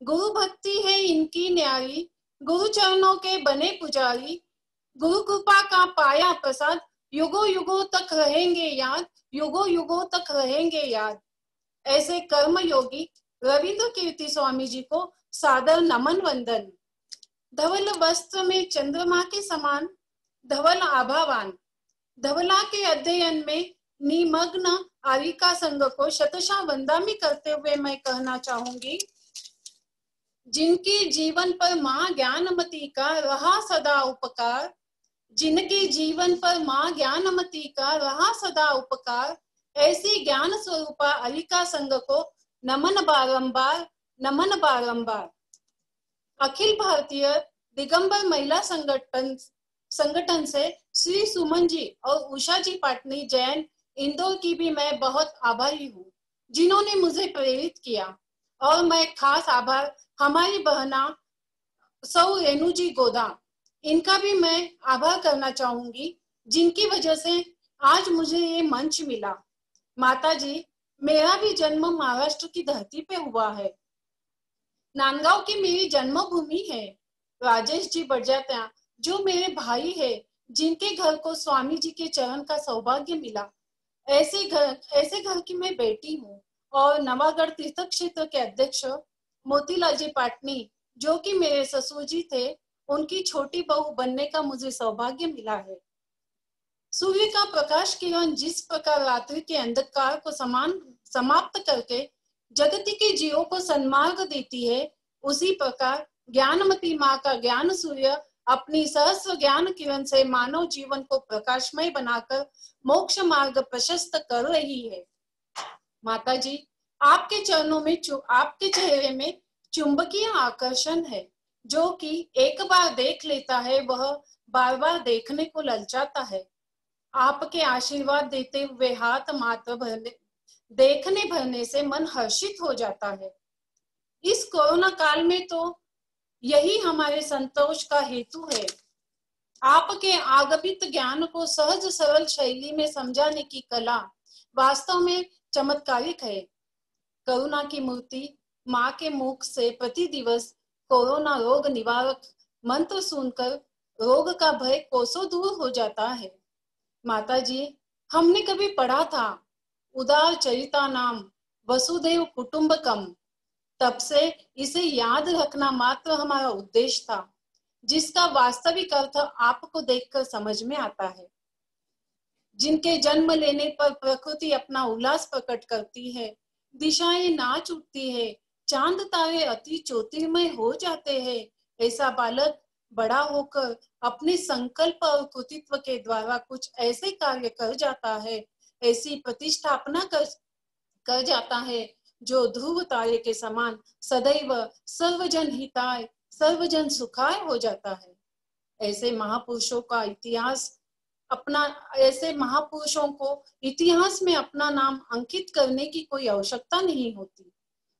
गुरु भक्ति है इनकी न्यारी, गुरु चरणों के बने पुजारी, गुरु कृपा का पाया प्रसाद, युगों युगों तक रहेंगे याद, युगों युगों तक रहेंगे याद। ऐसे कर्म योगी रविंद्र कीर्ति स्वामी जी को सादर नमन वंदन। धवल वस्त्र में चंद्रमा के समान, धवल आभावान, धवला के अध्ययन में निमग्न आरिका संघ को शतशः वंदामी करते हुए मैं कहना चाहूंगी, जिनके जीवन पर माँ ज्ञानमती का रहा सदा उपकार, जिनके जीवन पर माँ ज्ञानमती का रहा सदा उपकार, ऐसी ज्ञान स्वरूपा अलिका संघ को नमन बारंबार, नमन बारंबार। अखिल भारतीय दिगंबर महिला संगठन से श्री सुमन जी और उषा जी पाटनी जैन इंदौर की भी मैं बहुत आभारी हूँ, जिन्होंने मुझे प्रेरित किया। और मैं खास आभार हमारी बहना सौ रेणु जी गोदा, इनका भी मैं आभार करना चाहूंगी, जिनकी वजह से आज मुझे ये मंच मिला। माता जी, मेरा भी जन्म महाराष्ट्र की धरती पे हुआ है। नांदगांव की मेरी जन्मभूमि है। राजेश जी बड़जात्या जो मेरे भाई है, जिनके घर को स्वामी जी के चरण का सौभाग्य मिला, ऐसे घर की मैं बेटी हूँ। और नवागढ़ तीर्थ क्षेत्र के अध्यक्ष मोतीलाल जी पाटनी, जो कि मेरे ससुर जी थे, उनकी छोटी बहू बनने का मुझे सौभाग्य मिला है। सूर्य का प्रकाश किरण जिस प्रकार रात्रि के अंधकार को समाप्त करके जगत के जीवों को सन्मार्ग देती है, उसी प्रकार ज्ञानमती माँ का ज्ञान सूर्य अपनी सहस्र ज्ञान किरण से मानव जीवन को प्रकाशमय बनाकर मोक्ष मार्ग प्रशस्त कर रही है। माता जी, आपके चरणों में आपके चेहरे में चुंबकीय आकर्षण है, जो कि एक बार देख लेता है वह बार बार देखने को ललचाता है। आपके आशीर्वाद देते हुए हाथ मात्र देखने भरने से मन हर्षित हो जाता है। इस कोरोना काल में तो यही हमारे संतोष का हेतु है। आपके आगमित ज्ञान को सहज सरल शैली में समझाने की कला वास्तव में चमत्कारिक है। करुणा की मूर्ति माँ के मुख से प्रति दिवस कोरोना रोग निवारक मंत्र सुनकर रोग का भय कोसों दूर हो जाता है। माता जी, हमने कभी पढ़ा था उदार चरिता नाम वसुधैव कुटुंबकम, तब से इसे याद रखना मात्र हमारा उद्देश्य था, जिसका वास्तविक अर्थ आपको देखकर समझ में आता है। जिनके जन्म लेने पर प्रकृति अपना उल्लास प्रकट करती है, दिशाएं नाच उठती है, चांद तारे अति ज्योतिर्मय हो जाते हैं, ऐसा बालक बड़ा होकर अपने संकल्प और कृतित्व के द्वारा कुछ ऐसे कार्य कर जाता है, ऐसी प्रतिष्ठापना कर जाता है, जो ध्रुव तारे के समान सदैव सर्वजन हिताय सर्वजन सुखाय हो जाता है। ऐसे महापुरुषों को इतिहास में अपना नाम अंकित करने की कोई आवश्यकता नहीं होती।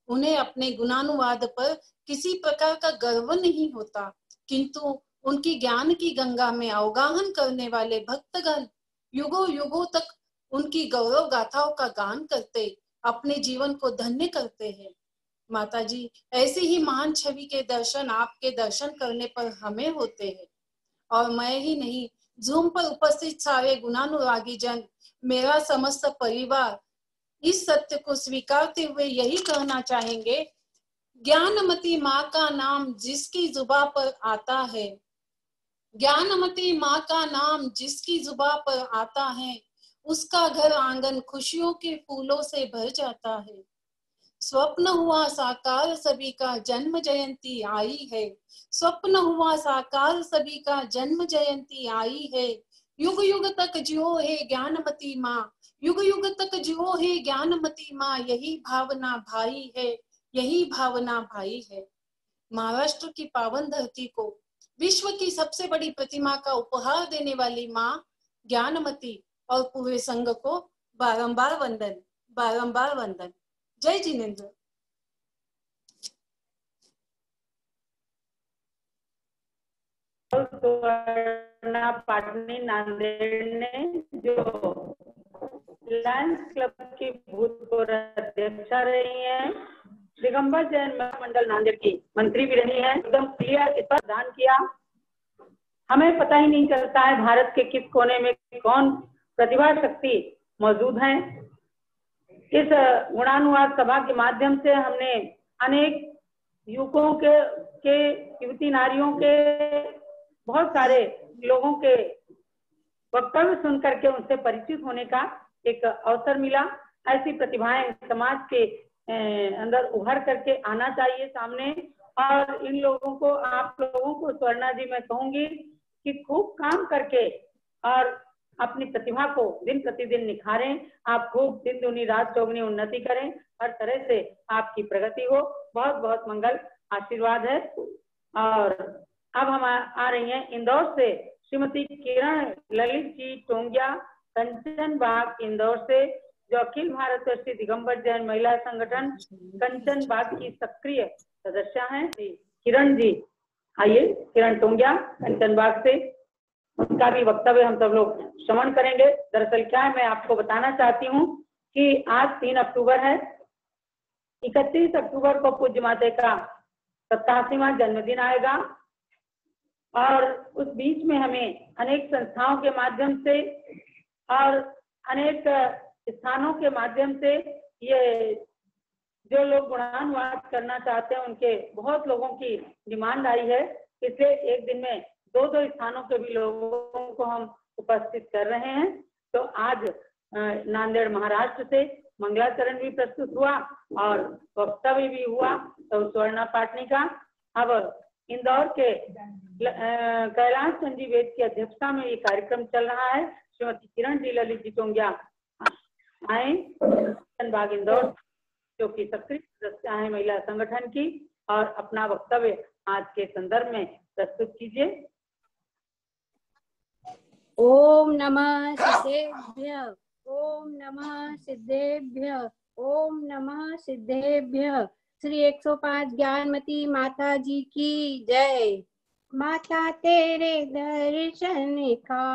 उन्हें अपने गुणानुवाद पर किसी प्रकार का गर्व नहीं होता, किंतु उनकी ज्ञान की गंगा में अवगाहन करने वाले भक्तगण युगों युगों तक उनकी गौरव गाथाओं का गान करते अपने जीवन को धन्य करते हैं। माता जी, ऐसी ही महान छवि के दर्शन आपके दर्शन करने पर हमें होते हैं। और मैं ही नहीं, जूम पर उपस्थित सारे गुणानुरागी जन, मेरा समस्त परिवार इस सत्य को स्वीकारते हुए यही कहना चाहेंगे, ज्ञानमती माँ का नाम जिसकी जुबां पर आता है, ज्ञानमती माँ का नाम जिसकी जुबां पर आता है, उसका घर आंगन खुशियों के फूलों से भर जाता है। स्वप्न हुआ साकार सभी का जन्म जयंती आई है, स्वप्न हुआ साकार सभी का जन्म जयंती आई है। युग युग तक जियो हे ज्ञानमती माँ, युग युग तक जियो हे ज्ञानमती माँ, यही भावना भाई है, यही भावना भाई है। महाराष्ट्र की पावन धरती को विश्व की सबसे बड़ी प्रतिमा का उपहार देने वाली माँ ज्ञानमती और पूरे संघ को बारंबार वंदन, बारंबार वंदन। जय जिनेन्द्र। पाटनी नांदेड़ ने जो लायंस क्लब की भूतपूर्व अध्यक्षा रही हैं, दिगंबर जैन मंडल नांदेड़ की मंत्री भी रही हैं, एकदम क्लियर इस पर दान किया। हमें पता ही नहीं चलता है भारत के किस कोने में कौन प्रतिभा शक्ति मौजूद है। इस गुणानुवाद सभा के माध्यम से हमने अनेक युवकों के युवती नारियों के बहुत सारे लोगों के वक्तव्य सुन करके उनसे परिचित होने का एक अवसर मिला। ऐसी प्रतिभाएं समाज के अंदर उभर करके आना चाहिए सामने। और इन लोगों को, आप लोगों को स्वर्णा जी मैं कहूंगी कि खूब काम करके और अपनी प्रतिभा को दिन प्रतिदिन निखारें। आप खूब दिन दूनी रात चौगुनी उन्नति करें, हर तरह से आपकी प्रगति हो। बहुत बहुत मंगल आशीर्वाद है। और अब हम आ रही हैं इंदौर से श्रीमती किरण ललित जी टोंगिया, कंचन बाग इंदौर से, जो अखिल भारतीय दिगंबर जैन महिला संगठन कंचन बाग की सक्रिय सदस्य हैं। किरण जी आइए, किरण टोंगिया कंचन बाग से, उनका भी वक्तव्य हम सब लोग श्रवण करेंगे। दरअसल क्या है, मैं आपको बताना चाहती हूँ कि आज 3 अक्टूबर है। 31 अक्टूबर को पूज्य माता का 87वां जन्मदिन आएगा और उस बीच में हमें अनेक संस्थाओं के माध्यम से और अनेक स्थानों के माध्यम से ये जो लोग गुणानुवाद करना चाहते हैं उनके बहुत लोगों की डिमांड आई है। इसलिए एक दिन में 2-2 स्थानों के भी लोगों को हम उपस्थित कर रहे हैं। तो आज नांदेड़ महाराष्ट्र से मंगलाचरण भी प्रस्तुत हुआ और वक्तव्य भी हुआ तो स्वर्णा पाटनी का। अब इंदौर के कैलाश चंदी वेद की अध्यक्षता में ये कार्यक्रम चल रहा है। श्रीमती किरण जी ललित जी टोंगिया आए बाग इंदौर, जो कि सक्रिय सदस्य है महिला संगठन की, और अपना वक्तव्य आज के संदर्भ में प्रस्तुत कीजिए। ओम नमः सिद्धेभ्य, ओम नमः सिद्धेभ्य, ओम नमः सिद्धेभ्य। श्री 105 ज्ञानमती माता जी की जय। माता तेरे दर्शन का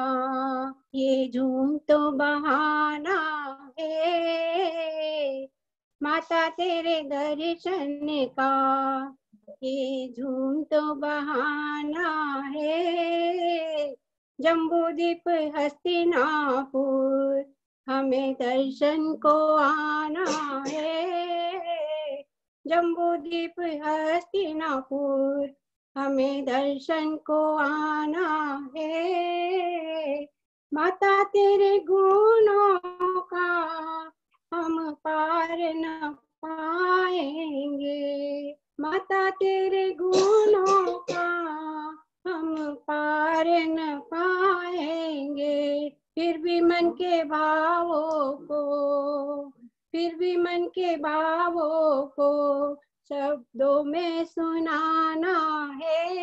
ये झूम तो बहाना है, माता तेरे दर्शन का ये झूम तो बहाना है। जम्बूद्वीप हस्तिनापुर हमें दर्शन को आना है, जम्बूद्वीप हस्तिनापुर हमें दर्शन को आना है। माता तेरे गुणों का हम पार न पाएंगे, माता तेरे गुणों का हम पार न पाएंगे। फिर भी मन के भावों को, फिर भी मन के भावों को शब्दों में सुनाना है।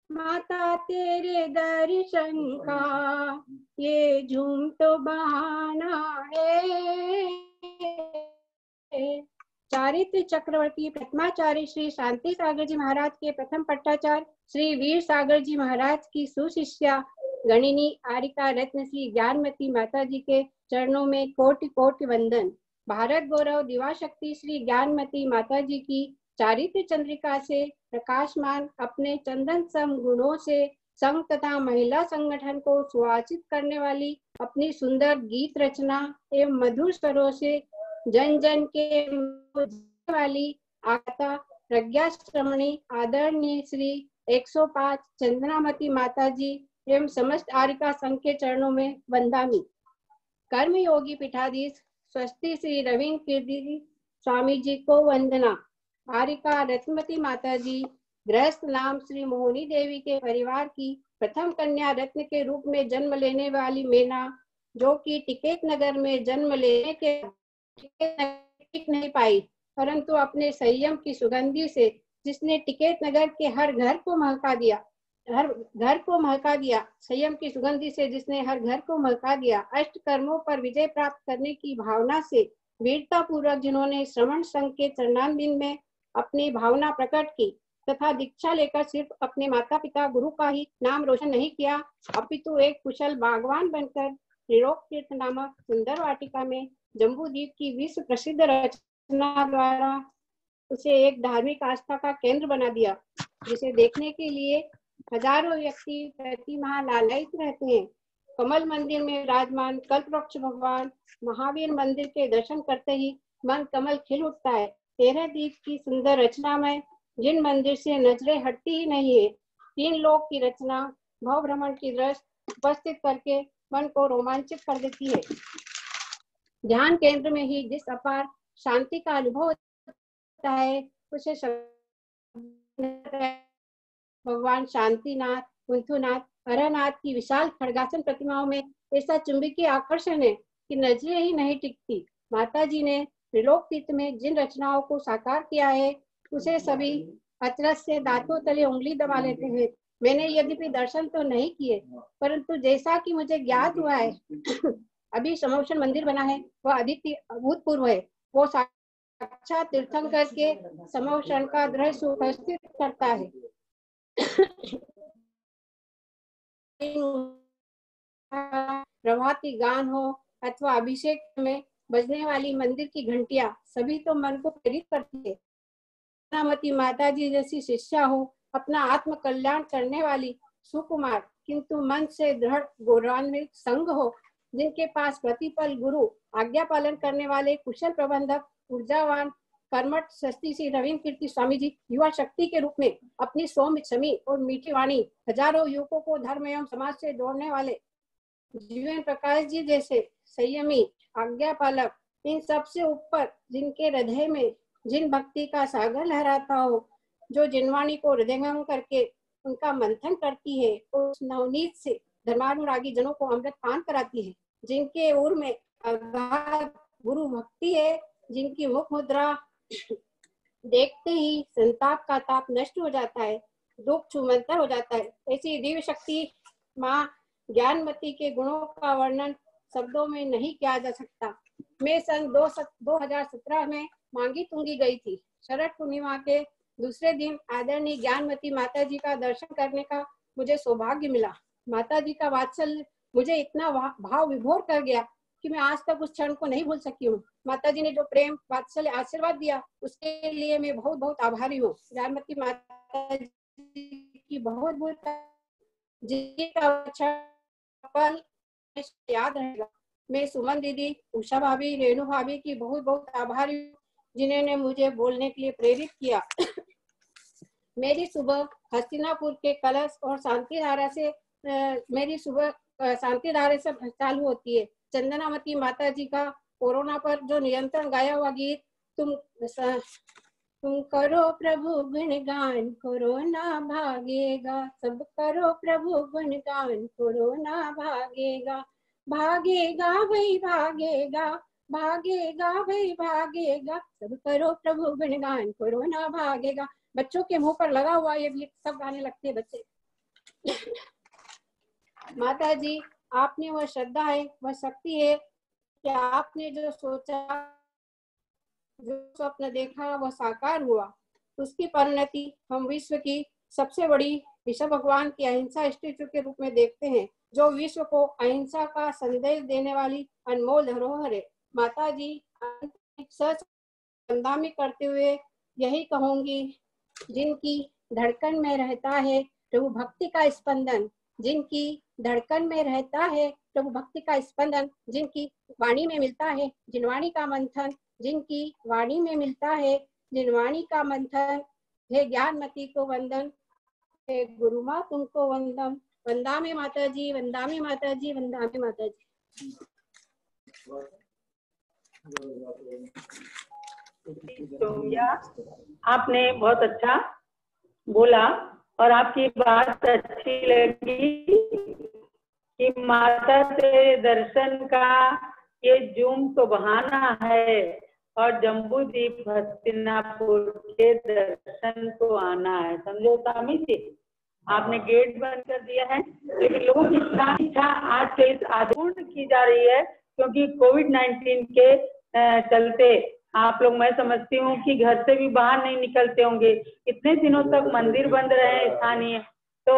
माता तेरे दर्शन का ये झूम तो बहाना है। चारित्र चक्रवर्ती प्रथमाचार्य श्री शांति सागर जी महाराज के प्रथम पट्टाचार्य श्री वीर सागर जी महाराज की सुशिष्या गणिनी आरिका रत्न श्री ज्ञानमती माता जी के चरणों में कोटि कोटि वंदन। भारत गौरव दिवा शक्ति श्री ज्ञानमती माता जी की चारित्र चंद्रिका से प्रकाशमान अपने चंदन सम गुणों से संघ तथा महिला संगठन को सुवासित करने वाली अपनी सुंदर गीत रचना एवं मधुर स्वरों से जन जन के वाली आका प्रज्ञा श्रमणी आदरणीय श्री 105 चंद्रामती माता जी एवं समस्त आरिका संघ के चरणों में वंदामी। कर्मयोगी पीठाधीश स्वस्ति श्री रविंद्र कीर्ति स्वामी जी को वंदना। आरिका रत्नमती माता जी गृहस्थ नाम श्री मोहनी देवी के परिवार की प्रथम कन्या रत्न के रूप में जन्म लेने वाली मेना, जो कि टिकैत नगर में जन्म लेने के टिक नहीं पाई, परंतु अपने संयम की सुगंधी से जिसने टिकैत नगर के हर घर को महका दिया, हर घर को महका दिया, संयम की सुगंधी से जिसने हर घर को महका दिया। अष्ट कर्मों पर विजय प्राप्त करने की भावना से वीरता पूर्वक जिन्होंने श्रवण संघ के चरणारविंद में अपनी भावना प्रकट की तथा दीक्षा लेकर सिर्फ अपने माता पिता गुरु का ही नाम रोशन नहीं किया, अपितु एक कुशल बागवान बनकर त्रिलोक तीर्थ नामक सुंदर वाटिका में जम्बूद्वीप की विश्व प्रसिद्ध रचना रचना द्वारा उसे एक धार्मिक आस्था का केंद्र बना दिया, जिसे देखने के लिए हजारों व्यक्ति प्रति माह लालायित रहते हैं। कमल मंदिर में विराजमान कल्पवृक्ष भगवान महावीर मंदिर के दर्शन करते ही मन कमल खिल उठता है। 13 दीप की सुंदर रचना में जिन मंदिर से नजरें हटती ही नहीं है, 3 लोक की रचना भव भ्रमण की दृश्य उपस्थित करके मन को रोमांचित कर देती है। ध्यान केंद्र में ही जिस अपार शांति का अनुभव होता है, उसे भगवान शांतिनाथ, कुंथुनाथ, हरनाथ की विशाल खड़गासन प्रतिमाओं में ऐसा चुंबकीय आकर्षण है कि नजरें ही नहीं टिकती। माता जी ने त्रिलोकतीर्थ में जिन रचनाओं को साकार किया है, उसे सभी अचरज से दांतों तले उंगली दबा लेते हैं। मैंने यद्यपि दर्शन तो नहीं किए, परंतु जैसा कि मुझे ज्ञात हुआ है अभी समोशन मंदिर बना है, वह अधिक अभूतपूर्व है। वो साक्षात तीर्थंकर के समोशन का दृश्य उपस्थित करता है। प्रभाती गान हो अथवा अभिषेक में बजने वाली मंदिर की घंटियां सभी तो मन को प्रेरित करती है। नामती माता जी जैसी शिष्या हो, अपना आत्म कल्याण करने वाली सुकुमार किंतु मन से दृढ़ गौरवान्वित संघ हो, जिनके पास प्रतिपल गुरु आज्ञा पालन करने वाले कुशल प्रबंधक ऊर्जावान कर्मठ शस्त्री श्री रविंद्र कीर्ति स्वामी जी युवा शक्ति के रूप में अपनी सौम्य क्षमी और मीठी वाणी हजारों युवकों को धर्म एवं समाज से जोड़ने वाले जीवन प्रकाश जी जैसे संयमी आज्ञा पालक, इन सबसे ऊपर जिनके हृदय में जिन भक्ति का सागर लहराता हो, जो जिनवाणी को हृदयंगम करके उनका मंथन करती है और उस नवनीत से धर्मानुरागी जनों को अमृत पान कराती है, जिनके उर में अगाध गुरु भक्ति है, जिनकी मुख मुद्रा देखते ही संताप का ताप नष्ट हो जाता है, दुख छूमंतर हो जाता है। ऐसी दिव्य शक्ति माँ ज्ञानमती के गुणों का वर्णन शब्दों में नहीं किया जा सकता। मैं सन 2017 में मांगी तुंगी गई थी। शरद पूर्णिमा के दूसरे दिन आदरणीय ज्ञानमती माता जी का दर्शन करने का मुझे सौभाग्य मिला। माता जी का वात्सल्य मुझे इतना भाव विभोर कर गया कि मैं आज तक उस क्षण को नहीं भूल सकी हूँ। माता जी ने जो प्रेम वात्सल्य आशीर्वाद दिया, उसके लिए मैं बहुत बहुत आभारी हूँ। ज्ञानमती माता जी की बहुत बहुत पल याद रहेगा। मैं सुमन दीदी, उषा भाभी, रेणु भाभी की बहुत बहुत आभारी हूँ, जिन्होंने मुझे बोलने के लिए प्रेरित किया। मेरी सुबह हस्तिनापुर के कलश और शांति धारा से चालू होती है। चंदनावती माता जी का कोरोना पर जो नियंत्रण गाया हुआ गीत, तुम करो प्रभु गुणगान कोरोना भागेगा, सब करो प्रभु गुणगान कोरोना भागेगा, भागेगा भाई भागेगा, भागेगा भाई भागेगा, सब करो प्रभु गुणगान कोरोना भागेगा। बच्चों के मुंह पर लगा हुआ ये गीत सब गाने लगते हैं बच्चे। माता जी, आपने वह श्रद्धा है, वह शक्ति है कि आपने जो सोचा, जो स्वप्न देखा वह साकार हुआ। उसकी परिणति हम विश्व की सबसे बड़ी विश्व भगवान की अहिंसा स्टैचू के रूप में देखते हैं, जो विश्व को अहिंसा का संदेश देने वाली अनमोल धरोहर है। माता जी, सच वंदना करते हुए यही कहूंगी, जिनकी धड़कन में रहता है प्रभु भक्ति का स्पंदन, जिनकी धड़कन में रहता है प्रभु भक्ति का स्पंदन, जिनकी वाणी में मिलता है जिनवाणी का मंथन, जिनकी वाणी में मिलता है जिनवाणी का मंथन, हे ज्ञानमती को वंदन, हे गुरु माँ तुमको वंदन। वंदा में माता जी, वंदा में माता जी, वंदा में माता जी। आपने बहुत अच्छा बोला और आपकी बात अच्छी लगी कि माता से दर्शन का ये जूम तो बहाना है और जम्बू द्वीप हस्तिनापुर के दर्शन को आना है। समझो स्वामी जी, आपने गेट बंद कर दिया है, लेकिन लोगों की इच्छा आज से पूर्ण की जा रही है, क्योंकि कोविड-19 के चलते आप लोग, मैं समझती हूँ कि घर से भी बाहर नहीं निकलते होंगे। इतने दिनों तक मंदिर बंद रहे स्थानीय, तो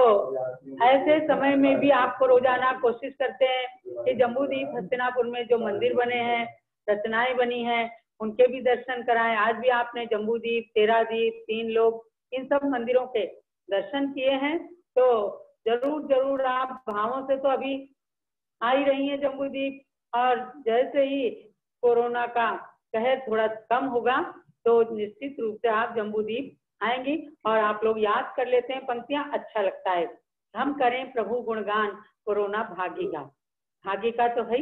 ऐसे समय में भी आपको रोजाना कोशिश करते हैं कि जम्बू द्वीप हस्तिनापुर में जो मंदिर बने हैं, रचनाएं बनी हैं, उनके भी दर्शन कराएं। आज भी आपने जम्बूदीप, तेरादीप, 3 लोग, इन सब मंदिरों के दर्शन किए हैं, तो जरूर जरूर आप भावों से तो अभी आ ही रही हैं जम्बूदीप, और जैसे ही कोरोना का कहर थोड़ा कम होगा तो निश्चित रूप से आप जम्बूदीप आएंगी। और आप लोग याद कर लेते हैं पंक्तियां, अच्छा लगता है। हम करें प्रभु गुणगान, कोरोना भागेगा। भागेगा तो है,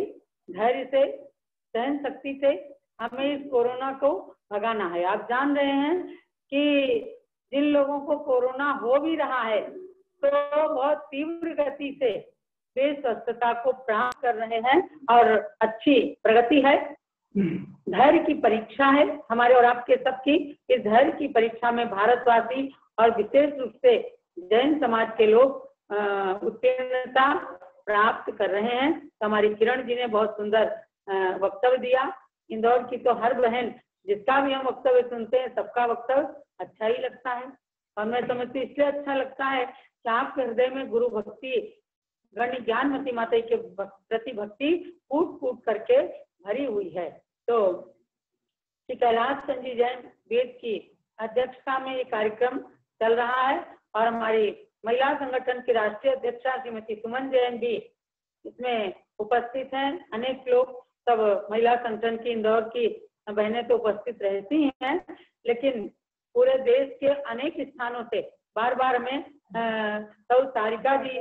धैर्य से, सहन शक्ति से हमें इस कोरोना को भगाना है। आप जान रहे हैं कि जिन लोगों को कोरोना हो भी रहा है तो बहुत तीव्र गति से वे स्वस्थता को प्राप्त कर रहे हैं और अच्छी प्रगति है। धैर्य की परीक्षा है हमारे और आपके सबकी। इस धैर्य की परीक्षा में भारतवासी और विशेष रूप से जैन समाज के लोग उत्तीर्णता प्राप्त कर रहे हैं। तो हमारी किरण जी ने बहुत सुंदर वक्तव्य दिया। इंदौर की तो हर बहन, जिसका भी हम वक्तव्य सुनते हैं, सबका वक्तव्य अच्छा ही लगता है। और मैं समझती इसलिए अच्छा लगता है कि आपके हृदय में गुरु भक्ति, गण ज्ञानमती माता के प्रति भक्ति कूट कूट करके भरी हुई है। तो श्री कैलाश चंद जी जैन वेद की अध्यक्षता में ये कार्यक्रम चल रहा है और हमारी महिला संगठन की राष्ट्रीय अध्यक्षा श्रीमती सुमन जैन भी इसमें उपस्थित हैं। अनेक लोग, सब महिला संगठन की इंदौर की बहनें तो उपस्थित रहती हैं, लेकिन पूरे देश के अनेक स्थानों से बार बार हमें तो सारिका जी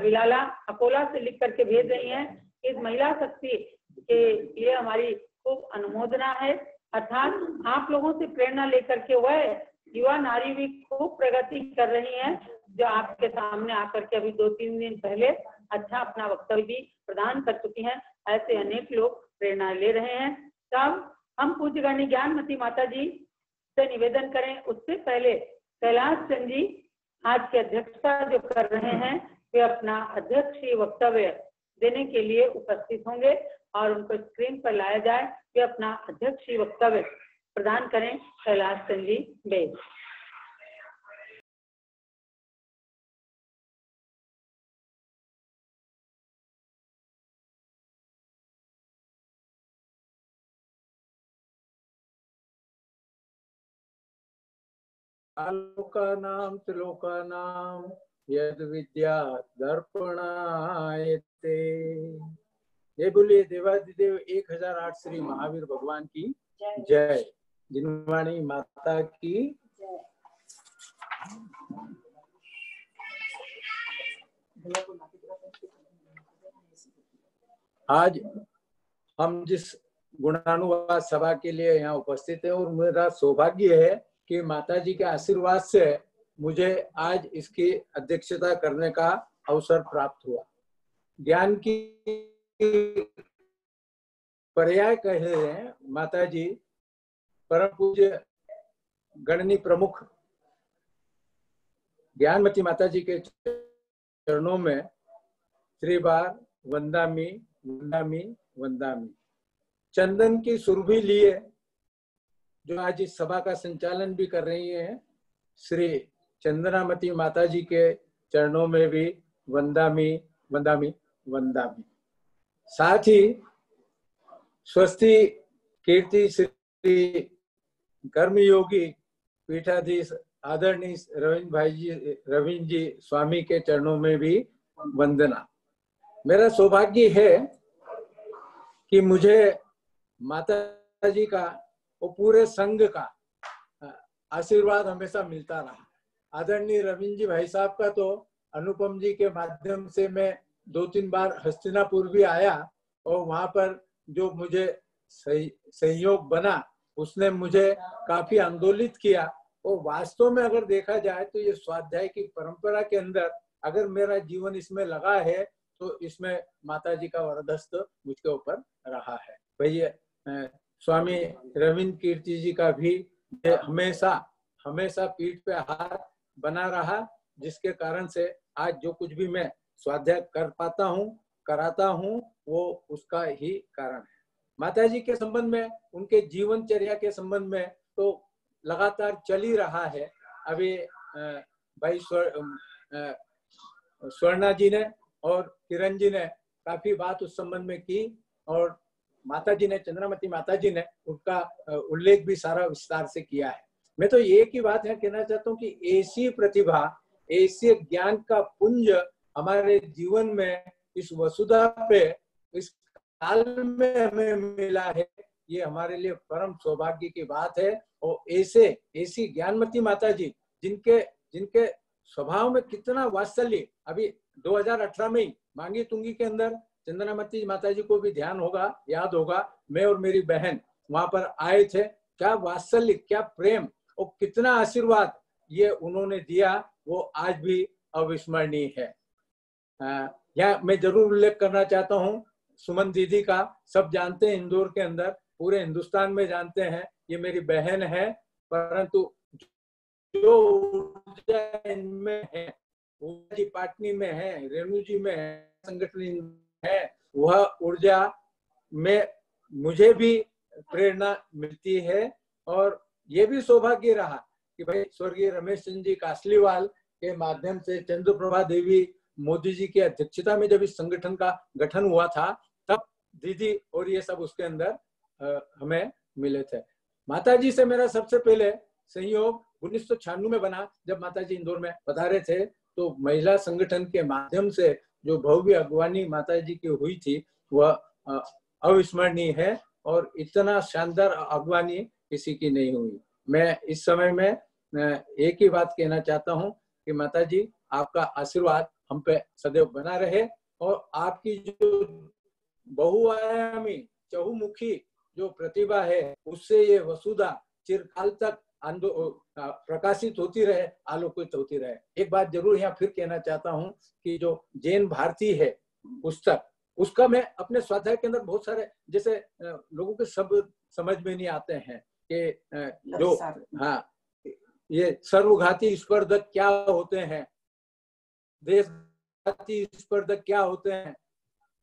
विलाला अकोला से लिख करके भेज रही हैं। इस महिला शक्ति के लिए हमारी खूब अनुमोदना है। अर्थात आप लोगों से प्रेरणा लेकर के वह युवा नारी भी खूब प्रगति कर रही हैं, जो आपके सामने आकर के अभी 2-3 दिन पहले अच्छा अपना वक्तव्य भी प्रदान कर चुकी हैं। ऐसे अनेक लोग प्रेरणा ले रहे हैं। तब हम पूज्य गण्य ज्ञानमती माता जी से निवेदन करें, उससे पहले कैलाश चंद जी आज की अध्यक्षता जो कर रहे हैं, वे अपना अध्यक्षीय वक्तव्य देने के लिए उपस्थित होंगे और उनको स्क्रीन पर लाया जाए। वे अपना अध्यक्षीय वक्तव्य प्रदान करें। कैलाश चंद जी बेद। आलोकानां त्रिलोकानां यद विद्या दर्पणायते। ये बोलिए देवादिदेव 1008 श्री महावीर भगवान की जय। जिनवाणी माता की आज हम जिस गुणानुवाद सभा के लिए यहाँ उपस्थित है और मेरा सौभाग्य है कि माता जी के आशीर्वाद से मुझे आज इसकी अध्यक्षता करने का अवसर प्राप्त हुआ। ज्ञान की पर्याय कह रहे हैं माता जी, परम पूज्य गणनी प्रमुख ज्ञानमती माता जी के चरणों में श्री बार वंदामी वंदामी वंदामी। चंदन की सुरभि लिए जो आज इस सभा का संचालन भी कर रही हैं, श्री चंद्रामती माता जी के चरणों में भी वंदामी वंदामी वंदामी। साथ ही स्वस्ति कीर्ति श्री कर्मयोगी पीठाधीश आदरणीय रविंद्र जी स्वामी के चरणों में भी वंदना। मेरा सौभाग्य है कि मुझे माता जी का और पूरे संघ का आशीर्वाद हमेशा मिलता रहा। आदरणीय रविंद्र जी भाई साहब का तो अनुपम जी के माध्यम से मैं 2-3 बार हस्तिनापुर भी आया और वहां पर जो मुझे सहयोग बना उसने मुझे काफी आंदोलित किया। और वास्तव में अगर देखा जाए तो ये स्वाध्याय की परंपरा के अंदर अगर मेरा जीवन इसमें लगा है तो इसमें माता जी का वरदहस्त मुझके ऊपर रहा है। भैया स्वामी रविंद्र कीर्ति जी का भी हमेशा हमेशा पीठ पे हाथ बना रहा, जिसके कारण से आज जो कुछ भी मैं स्वाध्याय कर पाता हूँ, कराता हूँ, वो उसका ही कारण है। माता जी के संबंध में, उनके जीवनचर्या के संबंध में तो लगातार चल ही रहा है। अभी भाई स्वर्णा जी ने और किरण जी ने काफी बात उस संबंध में की और माता जी ने, चंद्रामती माता जी ने उनका उल्लेख भी सारा विस्तार से किया है। मैं तो एक ही बात है कहना चाहता हूँ कि ऐसी प्रतिभा, ऐसे ज्ञान का पुंज हमारे जीवन में इस वसुधा पे इस काल में हमें मिला है, ये हमारे लिए परम सौभाग्य की बात है। और ऐसी ज्ञानमती माता जी जिनके स्वभाव में कितना वात्सल्य, अभी 2018 में ही मांगी तुंगी के अंदर चंद्रामती माता जी को भी ध्यान होगा, याद होगा, मैं और मेरी बहन वहां पर आए थे। क्या वात्सल्य, क्या प्रेम और कितना आशीर्वाद ये उन्होंने दिया, वो आज भी अविस्मरणीय है। यहाँ मैं जरूर उल्लेख करना चाहता हूँ सुमन दीदी का। सब जानते हैं, इंदौर के अंदर, पूरे हिंदुस्तान में जानते हैं, ये मेरी बहन है, परंतु जो ऊर्जा इनमें है, ऊर्जा जी पाटनी में है, रेणु जी में है, संगठन है, वह ऊर्जा में मुझे भी प्रेरणा मिलती है। और ये भी सौभाग्य रहा कि भाई स्वर्गीय रमेश चंद्र जी कासलीवाल के माध्यम से चंद्रप्रभा देवी मोदी जी की अध्यक्षता में जब इस संगठन का गठन हुआ था, तब दीदी और ये सब उसके अंदर हमें मिले थे। माता जी से मेरा सबसे पहले संयोग 1996 में बना। जब माता जी इंदौर में पधारे थे तो महिला संगठन के माध्यम से जो भव्य अगवानी माता जी की हुई थी वह अविस्मरणीय है, और इतना शानदार अगवानी किसी की नहीं हुई। मैं इस समय में एक ही बात कहना चाहता हूँ कि माता जी आपका आशीर्वाद हम पे सदैव बना रहे, और आपकी जो बहुआयामी चहुमुखी जो प्रतिभा है उससे ये वसुधा चिरकाल तक प्रकाशित होती रहे, आलोकित होती रहे। एक बात जरूर यहाँ फिर कहना चाहता हूँ कि जो जैन भारती है पुस्तक, उसका मैं अपने स्वाध्याय के अंदर बहुत सारे, जैसे लोगों के शब्द समझ में नहीं आते हैं कि जो ये सर्वघाती स्पर्धक क्या होते हैं, देशघाती स्पर्धक क्या होते हैं,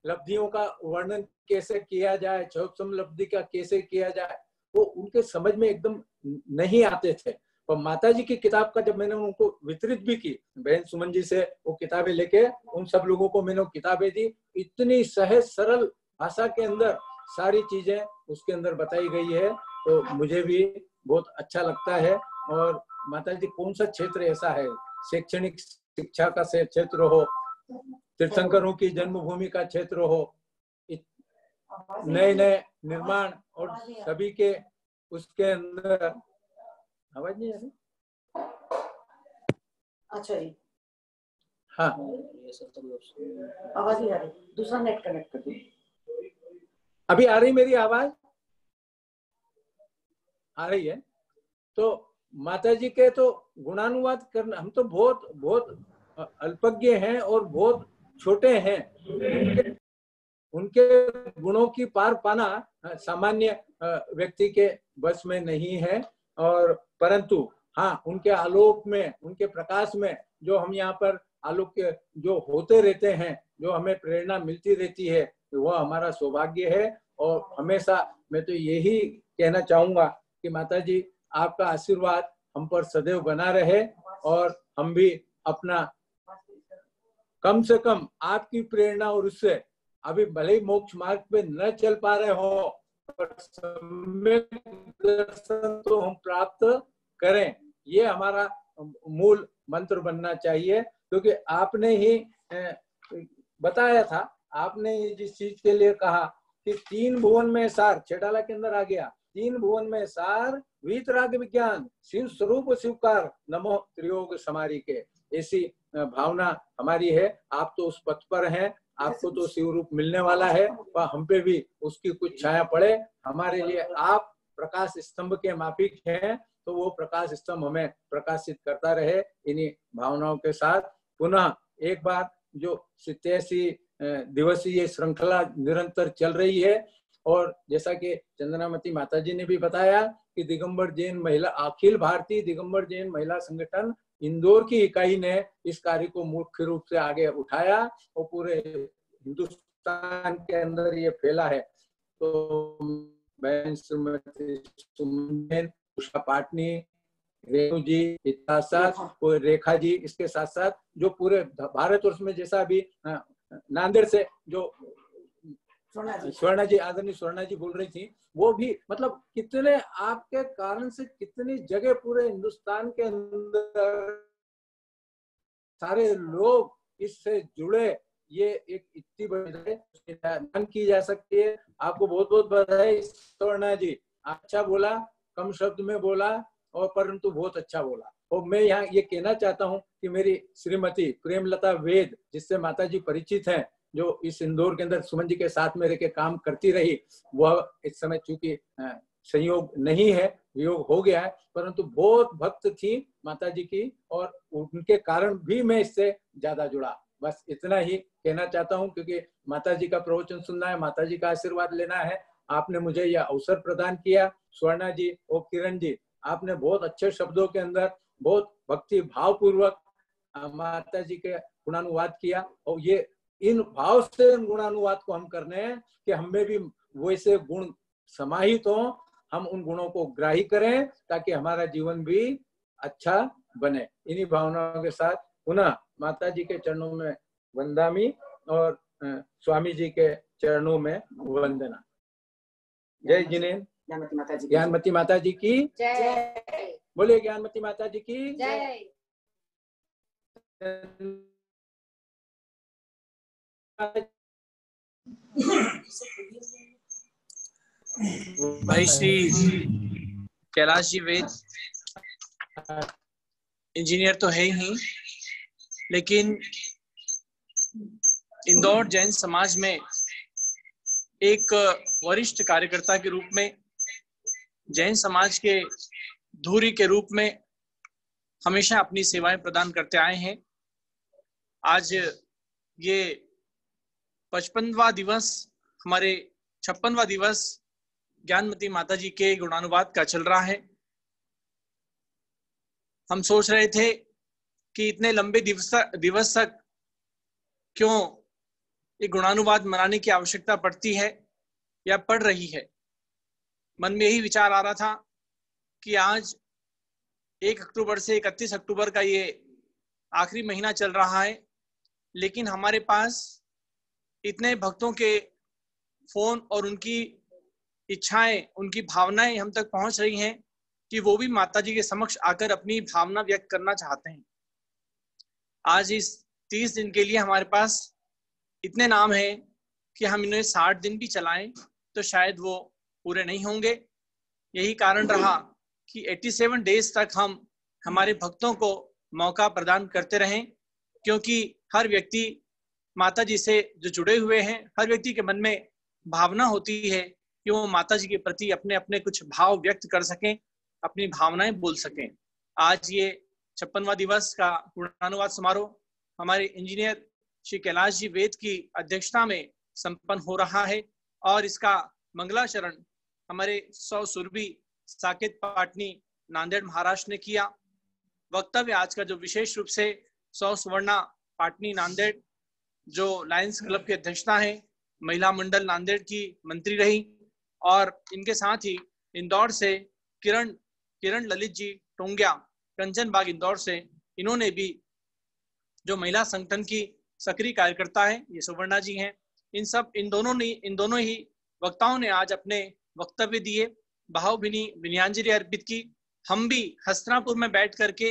लब्धियों का वर्णन कैसे किया जाए, समलब्धि का कैसे किया जाए, वो उनके समझ में एकदम नहीं आते थे। और माता जी की किताब का जब मैंने उनको वितरित भी की, बहन सुमन जी से वो किताबें लेके उन सब लोगों को मैंने किताबें दी, इतनी सहज सरल भाषा के अंदर सारी चीजें उसके अंदर बताई गई है, तो मुझे भी बहुत अच्छा लगता है। और माता जी कौन सा क्षेत्र ऐसा है, शैक्षणिक शिक्षा का क्षेत्र हो, तीर्थंकरों की जन्मभूमि का क्षेत्र हो, नए नए निर्माण और सभी के उसके अंदर, आवाज नहीं आ रही? अच्छा जी, हाँ आवाज नहीं आ रही, दूसरा नेट कनेक्ट कर दो। अभी आ रही मेरी आवाज? आ रही है। तो माता जी के तो गुणानुवाद करना, हम तो बहुत बहुत अल्पज्ञ हैं और बहुत छोटे हैं, उनके गुणों की पार पाना सामान्य व्यक्ति के बस में नहीं है। और परंतु हाँ, उनके आलोक में, उनके प्रकाश में जो हम यहाँ पर आलोक जो होते रहते हैं, जो हमें प्रेरणा मिलती रहती है, वह हमारा सौभाग्य है। और हमेशा मैं तो यही कहना चाहूंगा कि माता जी आपका आशीर्वाद हम पर सदैव बना रहे, और हम भी अपना कम से कम आपकी प्रेरणा और उससे अभी भले ही मोक्ष मार्ग पे न चल पा रहे हो, पर सम्यक दर्शन तो हम प्राप्त करें, ये हमारा मूल मंत्र बनना चाहिए। क्योंकि आपने ही बताया था, आपने जिस चीज के लिए कहा कि 3 भुवन में सार, छेटाला के अंदर आ गया, 3 भुवन में सार, वीतराग विज्ञान, शिव स्वरूप शिवकार, नमो त्रियोग समारी के, ऐसी भावना हमारी है। आप तो उस पथ पर हैं, आपको तो शिव रूप मिलने वाला है, पर हम पे भी उसकी कुछ छाया पड़े। हमारे लिए आप प्रकाश स्तंभ के माफिक हैं, तो वो प्रकाश स्तंभ हमें प्रकाशित करता रहे। इन्हीं भावनाओं के साथ पुनः एक बार जो 87 दिवसीय श्रृंखला निरंतर चल रही है, और जैसा कि चंद्रामती माता जी ने भी बताया कि दिगंबर जैन महिला, अखिल भारतीय दिगंबर जैन महिला संगठन इंदौर की इकाई ने इस कार्य को मुख्य रूप से आगे उठाया और पूरे हिंदुस्तान के अंदर ये फैला है। तो बहन सुमन, उषा पाटनी, रेणु जी, इसके साथ रेखा जी, इसके साथ साथ जो पूरे भारतवर्ष में, जैसा अभी नांदेड़ से जो स्वर्णा जी, आदरणीय स्वर्णा जी बोल रही थी, वो भी मतलब कितने आपके कारण से कितनी जगह पूरे हिंदुस्तान के अंदर सारे लोग इससे जुड़े, ये एक इतनी बड़ी की जा सकती है। आपको बहुत बहुत बधाई स्वर्णा जी, अच्छा बोला, कम शब्द में बोला और परंतु बहुत अच्छा बोला। और मैं यहाँ ये कहना चाहता हूँ कि मेरी श्रीमती प्रेमलता वेद, जिससे माता जी परिचित हैं, जो इस इंदौर के अंदर सुमन जी के साथ में रह के काम करती रही, वह इस समय चूंकि संयोग नहीं है, वियोग हो गया है, परंतु बहुत भक्त थी माता जी की और उनके कारण भी मैं इससे ज्यादा जुड़ा। बस इतना ही कहना चाहता हूँ, क्योंकि माता जी का प्रवचन सुनना है, माता जी का आशीर्वाद लेना है। आपने मुझे यह अवसर प्रदान किया, स्वर्णा जी और किरण जी, आपने बहुत अच्छे शब्दों के अंदर बहुत भक्ति भाव पूर्वक माता जी के गुणानुवाद किया। और ये इन भाव से गुणानुवाद को हम करने हैं कि हमें भी वैसे गुण समाहित हो, हम उन गुणों को ग्राही करें ताकि हमारा जीवन भी अच्छा बने। इन्हीं भावनाओं के साथ पुनः माता जी के चरणों में वंदामी और स्वामी जी के चरणों में वंदना। जय जिनेन्द्र। ज्ञानमती माता जी की जय। बोलिए ज्ञानमती माता जी की जय। भाई श्री कैलाश जी वेद इंजीनियर तो है ही, लेकिन इंदौर जैन समाज में एक वरिष्ठ कार्यकर्ता के रूप में, जैन समाज के धुरी के रूप में हमेशा अपनी सेवाएं प्रदान करते आए हैं। आज ये 55वां दिवस, हमारे 56वां दिवस ज्ञानमती माता जी के गुणानुवाद का चल रहा है। हम सोच रहे थे कि इतने लंबे दिवस तक क्यों ये गुणानुवाद मनाने की आवश्यकता पड़ती है या पड़ रही है। मन में यही विचार आ रहा था कि आज 1 अक्टूबर से 31 अक्टूबर का ये आखिरी महीना चल रहा है, लेकिन हमारे पास इतने भक्तों के फोन और उनकी इच्छाएं, उनकी भावनाएं हम तक पहुंच रही हैं कि वो भी माता जी के समक्ष आकर अपनी भावना व्यक्त करना चाहते हैं। आज इस 30 दिन के लिए हमारे पास इतने नाम हैं कि हम इन्हें 60 दिन भी चलाएं तो शायद वो पूरे नहीं होंगे। यही कारण रहा कि 87 डेज तक हम हमारे भक्तों को मौका प्रदान करते रहें, क्योंकि हर व्यक्ति माता जी से जो जुड़े हुए हैं, हर व्यक्ति के मन में भावना होती है कि वो माता जी के प्रति अपने अपने कुछ भाव व्यक्त कर सकें, अपनी भावनाएं बोल सकें। आज ये 56वां दिवस का गुणानुवाद समारोह हमारे इंजीनियर श्री कैलाश जी वेद की अध्यक्षता में संपन्न हो रहा है और इसका मंगलाचरण हमारे 100 सुरभि साकेत पाटनी नांदेड़ महाराष्ट्र ने किया। वक्तव्य आज का जो विशेष रूप से 100 सुवर्णा पाटनी नांदेड़, जो लायंस क्लब की अध्यक्षता है, महिला मंडल नांदेड़ की मंत्री रही, और इनके साथ ही इंदौर से किरण ललित जी टोंगिया, कंचन बाग इंदौर से, इन्होंने भी जो महिला संगठन की सक्रिय कार्यकर्ता है, ये सुवर्णा जी हैं। इन दोनों ही वक्ताओं ने आज अपने वक्तव्य दिए, भावभीनी विनयांजलि अर्पित की। हम भी हस्तिनापुर में बैठ करके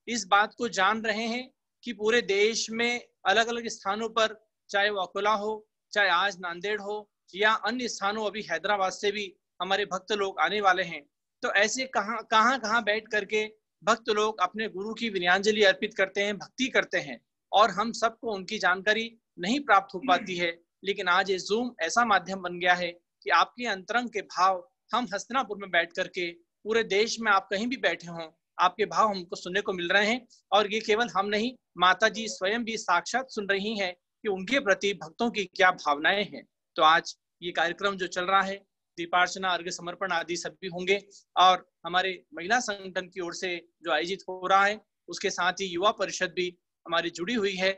इस बात को जान रहे हैं कि पूरे देश में अलग अलग स्थानों पर, चाहे वो अकोला हो, चाहे आज नांदेड़ हो या अन्य स्थानों, अभी हैदराबाद से भी हमारे भक्त लोग आने वाले हैं। तो ऐसे कहाँ बैठ करके भक्त लोग अपने गुरु की विनयांजलि अर्पित करते हैं, भक्ति करते हैं, और हम सबको उनकी जानकारी नहीं प्राप्त हो पाती है। लेकिन आज ये जूम ऐसा माध्यम बन गया है कि आपके अंतरंग के भाव हम हस्तिनापुर में बैठ करके, पूरे देश में आप कहीं भी बैठे हों, आपके भाव हमको सुनने को मिल रहे हैं। और ये केवल हम नहीं, माता जी स्वयं भी साक्षात सुन रही हैं कि उनके प्रति भक्तों की क्या भावनाएं हैं। तो आज ये कार्यक्रम जो चल रहा है, दीपार्चना, अर्घ्य समर्पण आदि सब भी होंगे, और हमारे महिला संगठन की ओर से जो आयोजित हो रहा है, उसके साथ ही युवा परिषद भी हमारी जुड़ी हुई है।